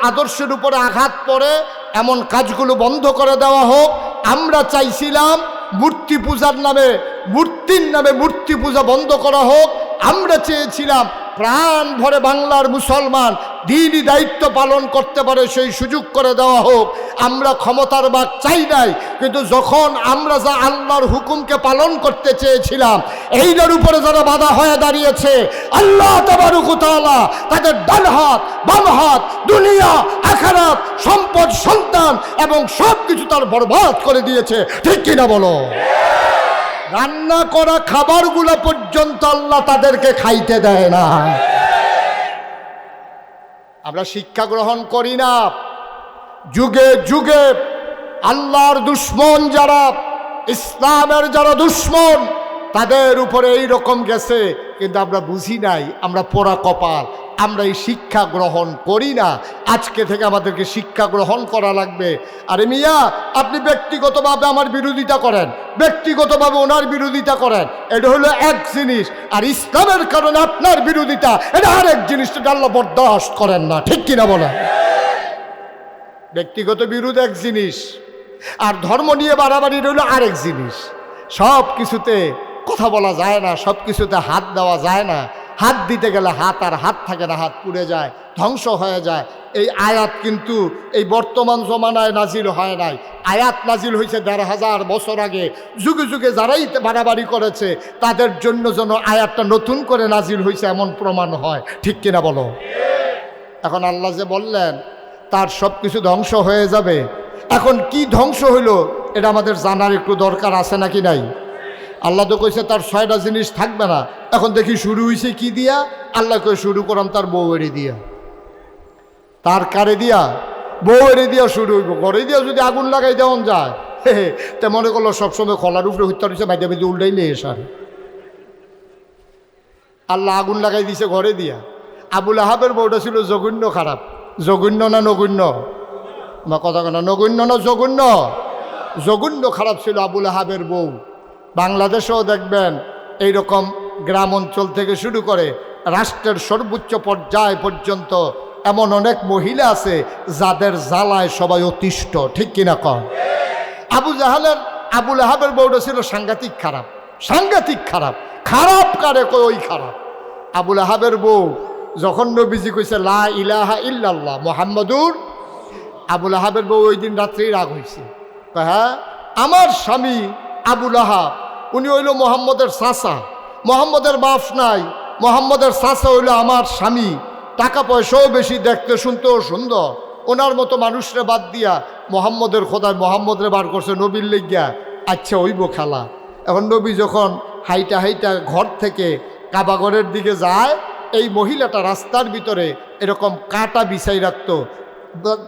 S1: আদর্শের উপরে আঘাত পড়ে এমন কাজগুলো বন্ধ করে দেওয়া হোক। আমরা চাইছিলাম মূর্তি পূজার নামে, মূর্তির নামে মূর্তি পূজা বন্ধ করা হোক। আমরা চেয়েছিলাম প্রাণ ভরে বাংলার মুসলমান দ্বীনি দায়িত্ব পালন করতে পারে সেই সুযোগ করে দেওয়া হোক। আমরা ক্ষমতার ভাগ চাই নাই, কিন্তু যখন আমরা যা আল্লাহর হুকুমকে পালন করতে চেয়েছিলাম, এইটার উপরে যারা বাধা হয়ে দাঁড়িয়েছে, আল্লাহ তাবারক ওয়া তাআলা তাদের ডান হাত, বাম হাত, দুনিয়া, আখিরাত, সম্পদ, সন্তান এবং সব কিছু তার বরবাদ করে দিয়েছে। ঠিক কিনা বলো? রান্না করা খাবারগুলো পর্যন্ত আল্লাহ তাদেরকে খাইতে দেয় না। আমরা শিক্ষা গ্রহণ করি না। যুগে যুগে আল্লাহর দুশ্মন যারা, ইসলামের যারা দুশ্মন, তাদের উপরে এই রকম গেছে, কিন্তু আমরা বুঝি নাই, আমরা পোড়া কপাল। আমরা এই শিক্ষা গ্রহণ করি না। আজকে থেকে আমাদেরকে শিক্ষা গ্রহণ করা লাগবে। আরে মিয়া, আপনি ব্যক্তিগতভাবে আমার বিরোধিতা করেন, ব্যক্তিগতভাবে ওনার বিরোধিতা করেন, এটা হলো এক জিনিস। আর ইসলামের কারণে আপনার বিরোধিতা, এটা আরেক জিনিসটা আল্লাহ বরদাস্ত করেন না। ঠিক কিনা বলেন? ব্যক্তিগত বিরোধ এক জিনিস, আর ধর্ম নিয়ে বাড়াবাড়ি হলো আরেক জিনিস। সব কিছুতে কথা বলা যায় না, সব কিছুতে হাত দেওয়া যায় না। হাত দিতে গেলে হাত আর হাত থাকে না, হাত পুড়ে যায়, ধ্বংস হয়ে যায়। এই আয়াত কিন্তু এই বর্তমান জমানায় নাজিল হয় নাই। আয়াত নাজিল হয়েছে ১৫০০ বছর আগে। যুগে যুগে যারাই বাড়াবাড়ি করেছে তাদের জন্য যেন আয়াতটা নতুন করে নাজিল হয়েছে এমন প্রমাণ হয়। ঠিক কিনা বলো? এখন আল্লাহ যে বললেন তার সব কিছু ধ্বংস হয়ে যাবে, এখন কি ধ্বংস হইল এটা আমাদের জানার একটু দরকার আছে নাকি নাই? আল্লাহ তো কইছে তার 6টা জিনিস থাকবে না। এখন দেখি শুরু হয়েছে কি দিয়া? আল্লাহ কই শুরু করাম তার বউয়েরই দিয়া। তার কারে দিয়া? বউয়েরই দিয়া শুরু হইব। ঘরে দিয়া যদি আগুন লাগাই দেওয়ান যায়, তে মনে করলো সবসময় খলার উপরে হত্যা হয়েছে, বাইদে বাইদে উল্টাই নিয়ে এসার। আল্লাহ আগুন লাগাই দিছে ঘরে দিয়া। আবুল আহাবের বউটা ছিল জঘন্য খারাপ। জঘন্য না নগণ্য? আমার কথা কেন, নগণ্য না জঘন্য? জঘন্য খারাপ ছিল আবুল আহাবের বউ। বাংলাদেশেও দেখবেন এইরকম গ্রাম অঞ্চল থেকে শুরু করে রাষ্ট্রের সর্বোচ্চ পর্যায় পর্যন্ত এমন অনেক মহিলা আছে যাদের জ্বালায় সবাই অতিষ্ঠ। ঠিক কিনা কন? আবুল আহাবের বউটা ছিল সাংঘাতিক খারাপ, সাংঘাতিক খারাপ। খারাপ কারে কই? ওই খারাপ। আবুল আহাবের বউ যখন নবীজি কইছে লা ইলাহা ইল্লাল্লাহ মুহাম্মাদুর, আবুল আহাবের বউ ওই দিন রাত্রেই রাগ হয়েছে। হ্যাঁ, আমার স্বামী আবুল আহাব উনি হইল মোহাম্মদের চাচা, মোহাম্মদের বাপ নাই, মোহাম্মদের চাচা হইল আমার স্বামী। টাকা পয়সাও বেশি, দেখতে শুনতেও সুন্দর। ওনার মতো মানুষরে বাদ দিয়া মোহাম্মদের খোদায় মোহাম্মদরে বার করছে নবীর লেগিয়া। আচ্ছা হইব খেলা। এখন নবী যখন হাইটা হাইটা ঘর থেকে কাবাগরের দিকে যায়, এই মহিলাটা রাস্তার ভিতরে এরকম কাটা বিছাই রাখতো,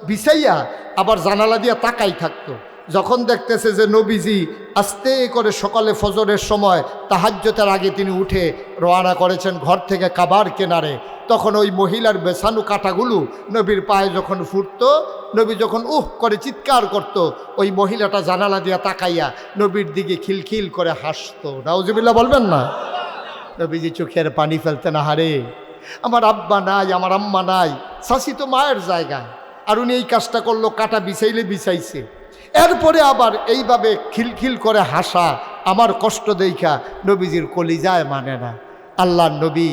S1: বিছাইয়া আবার জানালা দিয়া তাকাই থাকতো। যখন দেখতেছে যে নবীজি আস্তে করে সকালে ফজরের সময় তাহাজ্জুদের আগে তিনি উঠে রওনা করেছেন ঘর থেকে কাবার কিনারে, তখন ওই মহিলার বেছানো কাটাগুলো নবীর পায়ে যখন ফুটতো, নবী যখন উহ করে চিৎকার করত, ওই মহিলাটা জানালা দিয়া তাকাইয়া নবীর দিকে খিলখিল করে হাসতো। নাউজুবিল্লাহ বলবেন না? নবীজি চোখের পানি ফেলতেন, আহারে আমার আব্বা নাই, আমার আম্মা নাই, শাশি তো মায়ের জায়গায়, আর উনি এই কাজটা করলো, কাটা বিছাইলে বিছাইছে। এরপরে আবার এইভাবে খিলখিল করে হাসা, আমার কষ্ট দেখা নবীজির কলিজায় মানে না। আল্লাহর নবী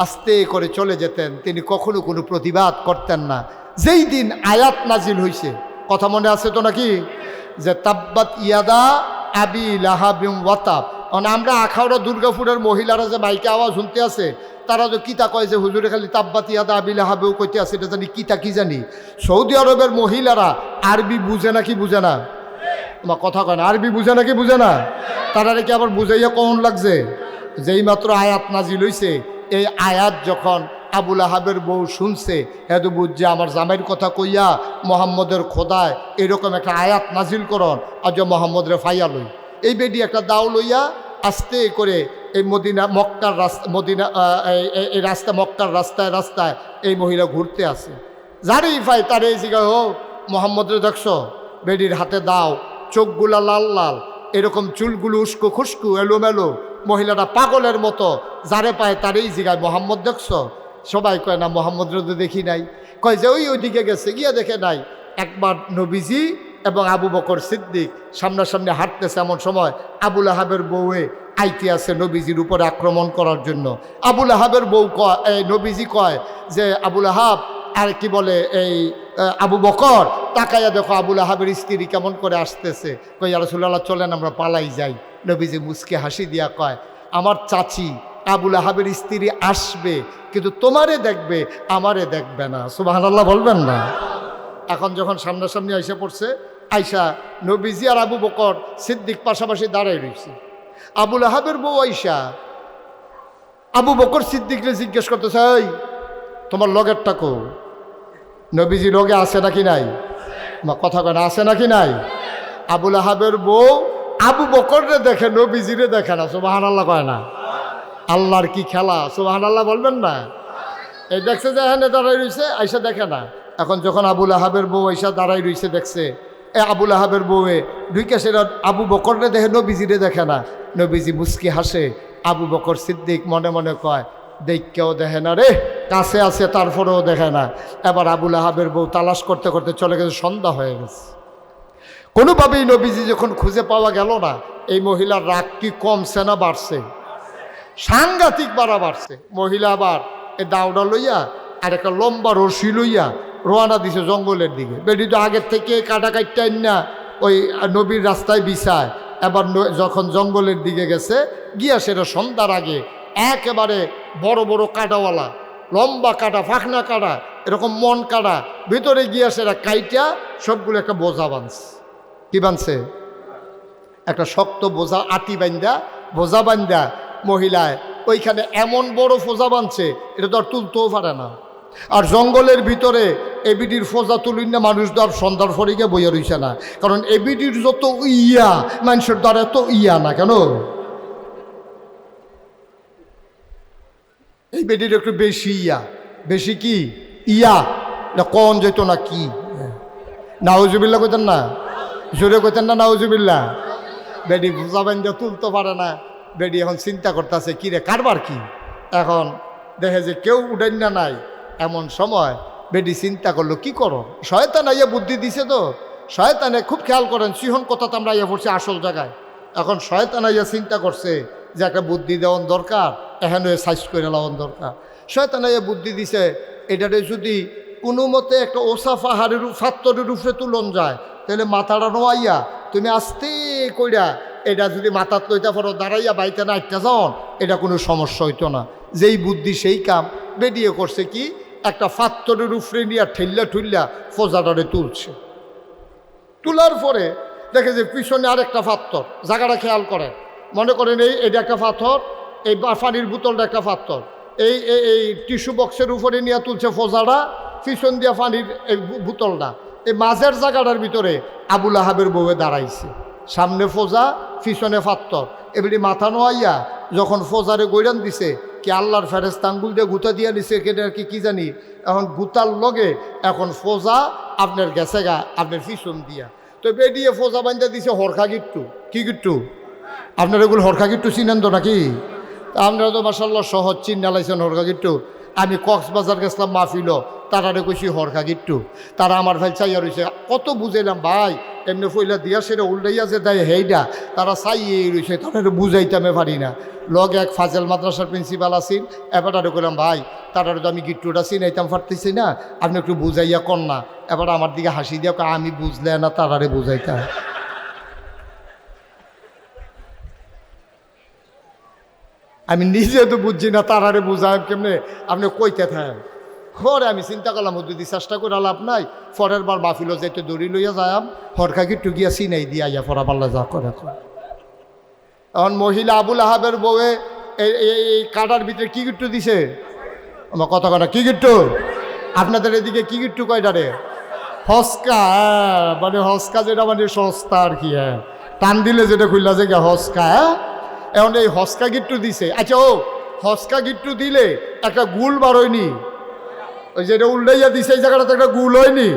S1: আস্তে করে চলে যেতেন, তিনি কখনো কোনো প্রতিবাদ করতেন না। যেই দিন আয়াত নাজিল হয়েছে, কথা মনে আছে তো নাকি, যে তাব্বাত ইয়াদা আবি লাহাবিম ওয়াতাব। আমরা আখাউড়া দুর্গাপুরের মহিলারা যে মাইকে আওয়াজ শুনতে আছে, তারা যে কিতা কয় যে হুজুরে খালি তাব্বাত ইয়াদা আবি লাহাবেও কইতে আছে, এটা জানি কিতা কি জানি। সৌদি আরবের মহিলারা আরবি বুঝে নাকি বুঝে না? আমার কথা কয় না, আরবি বুঝে নাকি বুঝে না? তারা কি আবার বুঝাইয়া কখন লাগছে? যেই মাত্র আয়াত নাজিল হইছে, এই আয়াত যখন আবুল আহাবের বউ শুনছে, এত বুঝছে আমার জামাইয়ের কথা কইয়া মোহাম্মদের খোদায় এরকম একটা আয়াত নাজিল করন, আজ মোহাম্মদরে ফাইয়া লই। এই বেডি একটা দাও লইয়া আস্তে করে এই মদিনা মক্কার রাস্তা, মদিনা এই রাস্তা মক্কার রাস্তায় রাস্তায় এই মহিলা ঘুরতে আসে। যারই পাই তার এই জায়গায়, ও মোহাম্মদরে দেখছো? বেডির হাতে দাও, চোখগুলা লাল লাল, এরকম চুলগুলো উস্কো খুস্কু এলোমেলো, মহিলাটা পাগলের মতো। যারে পায় তার এই জায়গায় মোহাম্মদ দেখছো? সবাই কয় না, মোহাম্মদরে তো দেখি নাই। কয় যে ওইদিকে গেছে, গিয়া দেখে নাই। একবার নবীজি এবং আবু বকর সিদ্দিক সামনাসামনি হাঁটতেছে, এমন সময় আবুল আহাবের বউয়ে আইতে আছে নবীজির উপরে আক্রমণ করার জন্য। আবুল আহাবের বউ কয়, এই নবীজি কয় যে আবুল আহাব, আর কি বলে এই আবু বকর, তাকাইয়া দেখো আবুল আহাবের স্ত্রী কেমন করে আসতেছে। কই ইয়া রাসূলুল্লাহ চলেন আমরা পালাই যাই। নবীজি মুচকে হাসি দিয়া কয়, আমার চাচি আবুল আহাবের স্ত্রী আসবে, কিন্তু তোমারে দেখবে, আমারে দেখবে না। সুবহানাল্লাহ বলবেন না? এখন যখন সামনাসামনি আইসা পড়ছে, আইসা নবীজি আর আবু বকর সিদ্দিক পাশাপাশি দাঁড়াই রয়েছে। আবুল আহাবের বউ আইসা আবু বকর সিদ্দিকরে জিজ্ঞেস করতেছে, এই তোমার লগেরটা কো? নবীজি লগে আছে নাকি নাই? কথা কেন, আছে নাকি নাই? আবুল আহাবের বউ আবু বকররে দেখে, নবীজিরে দেখে না। সুবহানাল্লাহ কয় না? আল্লাহর কি খেলা! সুবহানাল্লাহ বলবেন না? এই দেখছে যে এখানে দাঁড়াই রয়েছে, আইসা দেখে না। এখন যখন আবুল আহাবের বউ আইসা দাঁড়াই রয়েছে দেখছে, এ আবুল আহাবের বউয়ে ঢুকে সেটা আবু বকররে দেখে, নবীজিরে দেখে না। নবীজি মুস্কি হাসে। আবু বকর সিদ্দিক মনে মনে কয়, দেখকেও দেখে না রে, কাছে আছে তারপরেও দেখে না। এবার আবুল আহাবের বউ তালাশ করতে করতে চলে গেছে, সন্ধ্যা হয়ে গেছে। কোনোভাবেই নবীজি যখন খুঁজে পাওয়া গেল না, এই মহিলার রাগ কি কমছে না বাড়ছে? সাংঘাতিক বাড়া বাড়ছে। মহিলা আবার এ দাউডা লইয়া আর একটা লম্বা রশি লইয়া রোয়ানা দিছে জঙ্গলের দিকে। বেটি তো আগের থেকে কাটা কাটতেন না, ওই নবীর রাস্তায় বিছায়। এবার যখন জঙ্গলের দিকে গেছে, গিয়া সেটা সন্ধ্যার আগে একেবারে বড় বড় কাটাওয়ালা, লম্বা কাটা, ফাঁকনা কাটা, এরকম মন কাটা, ভিতরে গিয়া সেটা কাইটা সবগুলো একটা বোঝা বাঁধছে। কি বাঁধছে? একটা শক্ত বোঝা, আটি বান্ধা, বোঝা বান্ধা মহিলায় ওইখানে এমন বড় ফোজা বাঁধছে, এটা তো আর তুলতেও পারে না। আর জঙ্গলের ভিতরে এবিডির ফোজা তুলুন না, মানুষ তো আর সন্ধ্যার ফরিকে বইয়া রইছে না। কারণ এবিডির যত ইয়া, মানুষের দ্বারা তো ইয়া না কেন, এই বেডির একটু বেশি ইয়া। বেশি কি ইয়া না, কন যেত না কি? নাউজুবিল্লাহ কইতেন না, জোরে কইতেন না নাউজুবিল্লাহ। বেডি ফোজা বান্ধা তুলতে পারে না। বেডি এখন চিন্তা করতেছে, কি রে কারবার কি। এখন দেখে যে কেউ উঠেন না নাই। এমন সময় বেডি চিন্তা করলো, কি করো, শয়তান আইয়া বুদ্ধি দিছে তো। শয়তানে খুব খেয়াল করেন, সিহন কথা তো আমরা আইয়া পড়ছি আসল জায়গায়। এখন শয়তান আইয়া চিন্তা করছে যে একটা বুদ্ধি দেওয়ার দরকার, এখানে সাইজ করে নেওয়ার দরকার। শয়তান আইয়া বুদ্ধি দিছে, এটাতে যদি কোনো মতে একটা ওসা পাহাড়ের ফাত্তরের উপরে তুলন যায়, তাহলে মাথাটা নোয়াইয়া তুমি আস্তে কইরা এটা যদি মাথার লইতে পারো, দাঁড়াইয়া বাইতে না একটা যাওন, এটা কোনো সমস্যা হইতো না। যেই বুদ্ধি সেই কাম। বেরিয়ে করছে কি, একটা ফাত্তরের উপরে নিয়ে ঠেল্লা ঠুল্লা ফোজাটারে তুলছে। তোলার পরে দেখে যে পিছনে আরেকটা পাথর, জায়গাটা খেয়াল করেন। মনে করেন এটা একটা পাথর, এই পানির বোতলটা একটা পাথর, এই টিস্যু বক্সের উপরে নিয়ে তুলছে ফোজাটা, পিছন দিয়া পানির এই বোতলটা। এই মাঝের জায়গাটার ভিতরে আবুল আহাবের বউয়ে দাঁড়াইছে, সামনে ফোজা, পিছনে পাথর। এবারে মাথা নোয়াইয়া যখন ফোজারে গৈরান দিছে, কি আল্লাহর ফেরেশতা আঙ্গুল দিয়ে গুতা দিয়া নিছে, কেটে আর কি জানি। এখন গুতার লগে এখন ফোজা আপনার গেছে গা আপনার পিছন দিয়া। তো বেরিয়ে ফোজা বান্ধা দিছে হরখা গিট্টু। কি গিট্টু? আপনার এগুলো হরখা গিট্টু চিনেন তো নাকি? আপনারা তো মাশাআল্লাহ সহজ চিন্না লাইছেন হরখা গিট্টু। আমি কক্সবাজার গেছিলাম মাহফিল, তারারে কইছি হরখা গিট্টু। তারা আমার ভাই চাইয়া রয়েছে, কত বুঝাইলাম ভাই, এমনি ফইলা দিয়া সেটা উল্টাইয়া যে দেয় হেইডা, তারা চাইয়ে রয়েছে, তারা বুঝাইতামে পারি না। লগে এক ফাজেল মাদ্রাসার প্রিন্সিপাল আছেন, এবারে করলাম ভাই, তারা তো আমি গিট্টুটা চিনাইতাম পারতেছি না, আপনি একটু বুঝাইয়া কর না। এবার আমার দিকে হাসি দিয়া আমি বুঝলে না, তারারে বুঝাইতাম। আমি নিজে তো বুঝছি না, তারারে বুঝাই কেমনে, আপনি কইতে থাকেন। পরে আমি চিন্তা করলাম, যদি চেষ্টা করে লাভ নাই, পরের বার মাহফিল যাইতে দড়ি লইয়া যাইম, হরখা গিট্টু গিয়া চিনাই দিয়া ইয়া পরা পাল্লা যা করে। এখন মহিলা আবুল আহাবের বউয়ে এই কাটার ভিতরে কি গিট্টু দিছে? আমার কথা কথা কি গিট্টু? আপনাদের এদিকে কি গিট্টু কয়টারে? হস্কা। মানে হস্কা যেটা মানে সস্তা আর কি, হ্যাঁ, টান দিলে যেটা খুললা যে হস্কা। হ্যাঁ, এখন এই হস্কা গিট্টু দিছে। আচ্ছা, ও হস্কা গিট্টু দিলে একটা গুল বার হয়নি? ওই যেটা উল্টাইয়া দিছে এই জায়গাটাতে একটা গুল হয়নি?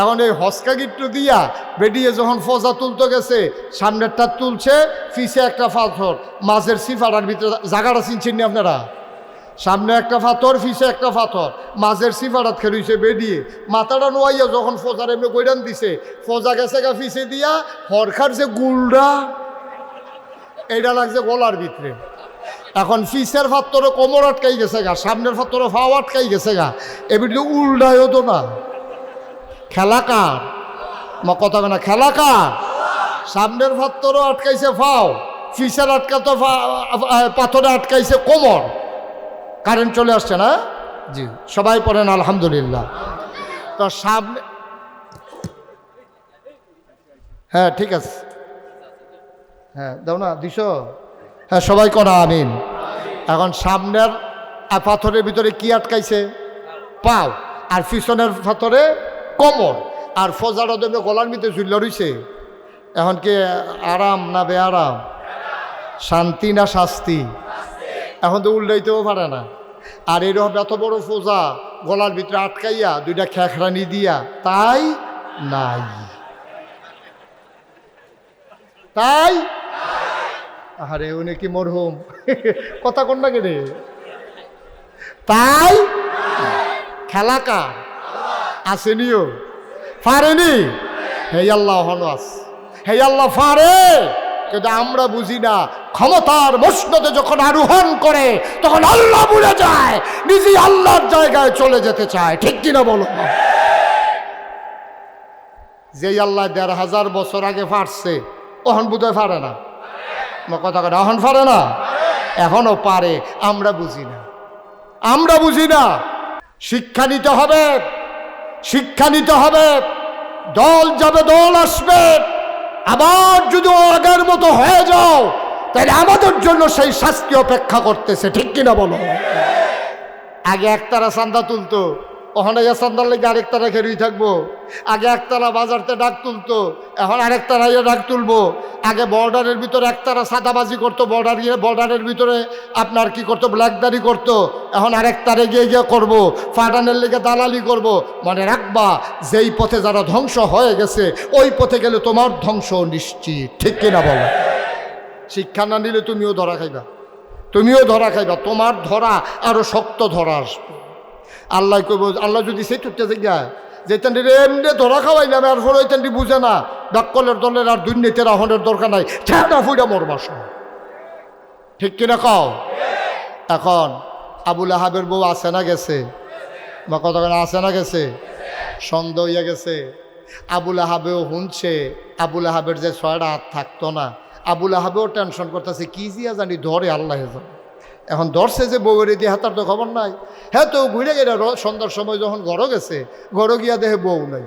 S1: এখন এই হস্কা গিট্টু দিয়া বেরিয়ে যখন ফজা তুলতে গেছে, সামনেরটা তুলছে, পিছে একটা পাথর, মাঝের সিফারার ভিতরে জায়গাটা চিনছেন নি আপনারা? সামনে একটা পাথর, পিছে একটা পাথর, মাঝের সিফারাত খেলুইছে। বেরিয়ে মাথাটা নোয়াইয়া যখন ফজার এমনি গৈরান দিছে, ফজা গেছে গা পিছে দিয়া, হরখার যে গুলটা এইটা লাগছে গলার ভিতরে। এখন পিছের পাথরে কোমর আটকাই গেছে গা, সামনের পাথরে ফাও আটকাই গেছে গা। এমনি উল্টাই হতো না। খেলা কার? মা কথা না, খেলা কার? সামনের পাথরও আটকাইছে ফাও, পিছের আটকাতে পাথরে আটকাইছে কোমর। কারেন্ট চলে আসছে না? জি, সবাই পড়েন আলহামদুলিল্লাহ। তো সামনে, হ্যাঁ ঠিক আছে, হ্যাঁ দাও না দিস, হ্যাঁ সবাই করা আমিন। এখন সামনের পাথরের ভিতরে কি আটকাইছে? পাও। আর পিছনের পাথরে কোমর। আর ফজারা দেবে গলার ভিতরে ঝুল্লা রইছে। এখন কি আরাম না বেআরাম? শান্তি না শাস্তি? এখন তো উল্টাইতেও পারে না। আর এরকম এত বড় ফোজা গলার ভিতরে আটকাইয়া দুইটা খেখরানি দিয়া, তাই নাই, তাই আরে উনি কি মরহুম কথা কোন না কেটে, তাই খেলাকা আসেনিও পারেনি, হে আল্লাহ হনস, হে আল্লাহ পারে, কিন্তু আমরা বুঝি না। ক্ষমতার মসনদে যখন আরোহণ করে তখন আল্লাহ ভুলে যায়, নিজে আল্লাহর জায়গায় চলে যেতে চায়, ঠিক কিনা বলো? যেই আল্লাহ ১,৫০০ বছর আগে পারছে অহন বোধহয় পারে না, কথা কথা অহন পারে না, এখনো পারে, আমরা বুঝি না, আমরা বুঝি না। শিক্ষা নিতে হবে, শিক্ষা নিতে হবে। দল যাবে দল আসবে, আবার যদি আগের মতো হয়ে যাও তাহলে আমাদের জন্য সেই শাস্তি অপেক্ষা করতেছে, ঠিক কিনা বলো? আগে একতারা চান্দা তুলতো, ওখানে চান্দার লেগে আরেকতারা খেরুই থাকবো। আগে একতারা বাজারতে ডাক তুলতো, এখন আরেকতারা ডাক তুলবো। আগে বর্ডারের ভিতরে একতারা সাদাবাজি করতো, বর্ডারের ভিতরে আপনার কি করতো, ব্ল্যাকদারি করতো, এখন আরেকতারে গিয়ে গিয়ে করবো, ফাটানের লেগে দালালি করব। মনে রাখবা, যেই পথে যারা ধ্বংস হয়ে গেছে ওই পথে গেলে তোমার ধ্বংস নিশ্চিত, ঠিক কিনা বলো? শিক্ষা না নিলে তুমিও ধরা খাইবা, তুমিও ধরা খাইবা, তোমার ধরা আরো শক্ত ধরা আসবে। আল্লাহ কইব, আল্লাহ যদি সেই টুকতে যায় যে এমনি ধরা খাওয়াইলাম, আর ফলে ওইটানটি বুঝে না, ডাক্কলের দলের আর দুর্নীতির আহনের দরকার নাই, ছেড়া ফুইটা মরবাস, ঠিক কিনা কও? এখন আবুল আহাবের বউ আছে না গেছে, বা কতক্ষণ আছে না গেছে, সন্দেহ হইয়া গেছে। আবুল আহাবেও শুনছে আবুল আহাবের যে ৬টা হাত থাকতো না, আবুল আহাবেও টেনশন করতেছে, কি জিয়া জানি ধরে আল্লাহ জানে। এখন ধরছে যে বউয়ের দিয়ে হাতার তো খবর নাই, হ্যাঁ তো ঘুরে গেলে সন্ধ্যার সময় যখন ঘরও গেছে, ঘরও গিয়া দেখে বউ নাই।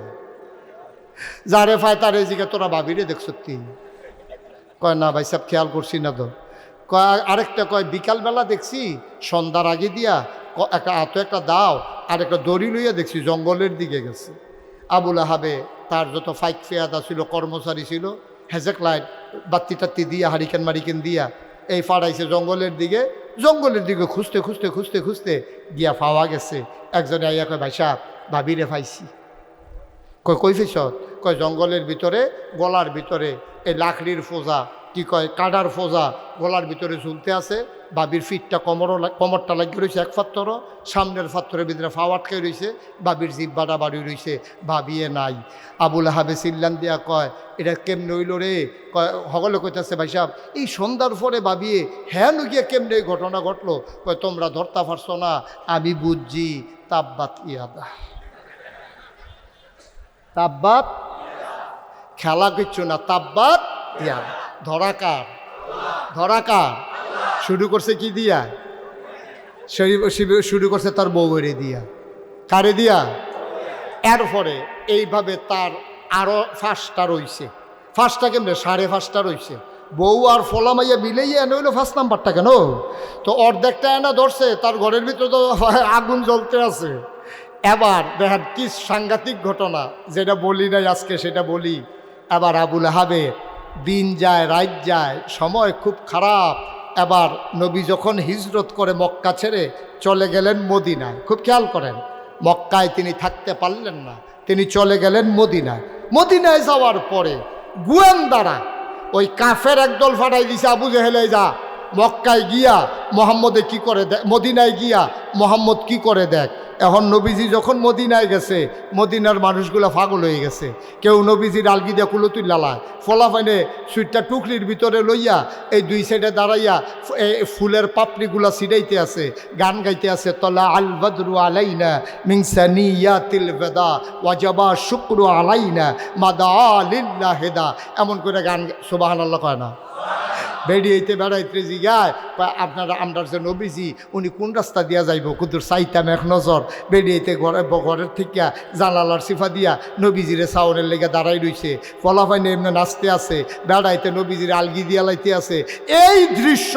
S1: যারে পায় তারে জিগে, তোরা ভাবিরে দেখছ কি? কয় না ভাই সাহেব, খেয়াল করছি না তো। কয় আরেকটা, কয় বিকালবেলা দেখছি সন্ধ্যার আগে দিয়া একটা দাও আর একটা দড়ি লইয়া দেখছি জঙ্গলের দিকে গেছে। আবুল আহাবে তার যত ফাইক ফেয়াদা ছিল, কর্মচারী ছিল, হেজেক লাইট বাত্তি টাত্তি দিয়া, হারিকেন মারিকেন দিয়া এই ফাড়াইছে জঙ্গলের দিকে। জঙ্গলের দিকে খুঁজতে খুঁজতে খুঁজতে খুঁজতে গিয়া পাওয়া গেছে। একজনে আইয়া কয়, ভাই সাহেব ভাবিরে পাইছি। কয় কই ফেস? কয় জঙ্গলের ভিতরে গলার ভিতরে এই লাকড়ির ফোজা, কি কয় কাডার ফোজা গলার ভিতরে ঝুলতে আছে। বাবির ফিটটা কমরটা লাগিয়ে রয়েছে এক ফাত্তরও, সামনের ফাত্তরের ভিতরে ফাও আটকে রয়েছে, বাবির জিব্বাটা বাড়ি রয়েছে, ভাবিয়ে নাই। আবুল আহাবে চিল্লান দিয়া কয়, এটা কেমনে হইল রে? কয় সকলে কইতেছে, ভাই সাহেব এই সন্ধ্যার পরে ভাবিয়ে হ্যাঁ লুকিয়ে কেমনে এই ঘটনা ঘটলো? কয় তোমরা ধরতে পারছো না, আমি বুঝছি, তাব্বাত ইয়াদা, তাব্বাত, খেলা কিচ্ছু না, তাব্বাত ইয়াদা। ধরাকার, ধরাকার শুরু করছে কি দিয়া? শুরু করছে তার বউয়েরে দিয়া। কারে দিয়া? এরপরে এইভাবে তার আরো 5টা রইছে। 5টা কেমনে? 5.5টা রইছে। বউ আর ফলামাইয়া মিলেইয়া এনে হইলো 5 নাম্বারটা কেন? তো অর্ধেকটা এনা ধরছে, তার ঘরের ভিতরে তো আগুন জ্বলতে আছে। এবার দেখেন কি সাংঘাতিক ঘটনা, যেটা বলি নাই আজকে সেটা বলি। এবার আবুল আহাবে দিন যায় রাত যায়, সময় খুব খারাপ। এবার নবী যখন হিজরত করে মক্কা ছেড়ে চলে গেলেন মদিনায়, খুব খেয়াল করেন, মক্কায় তিনি থাকতে পারলেন না, তিনি চলে গেলেন মদিনায়। মদিনায় যাওয়ার পরে গোয়েন্দারা ওই কাফের একদল ফাটাই দিছে, আবু জেহেলে যা মক্কায় গিয়া মোহাম্মদে কি করে দেখ, মদিনায় গিয়া মোহাম্মদ কি করে দেখ। এখন নবীজি যখন মদিনায় গেছে, মদিনার মানুষগুলো পাগল হয়ে গেছে। কেউ নবীজির আলগি দিয়া কুলো তুল্লালায়, ফলাফাইনে সুইটটা টুকরির ভিতরে লইয়া এই 2 সাইডে দাঁড়াইয়া ফুলের পাপড়িগুলা ছিটাইতে আছে, গান গাইতে আছে, তলা আল বদরু আলাইনা মিন সানিয়াতিল বেদা ওয়াজাবা শুকরু আলাইনা মাদা লিল্লাহ হেদা, এমন করে গান সুবহানাল্লাহ কয় না? বেড়িয়েতে বেড়াইতে জিগায়, আপনারা আমরা যে নবীজি উনি কোন রাস্তা দিয়া যাইব, কুতুর চাইতাম এক নজর। বেড়িয়েতে ঘরের থেকে জানালার সিফা দিয়া নবীজিরে সাউনের লেগে দাঁড়াই রইছে, ফলাফাইনে এমনি নাচতে আছে, বেড়াইতে নবীজির আলগি দিয়া লাইতে আছে। এই দৃশ্য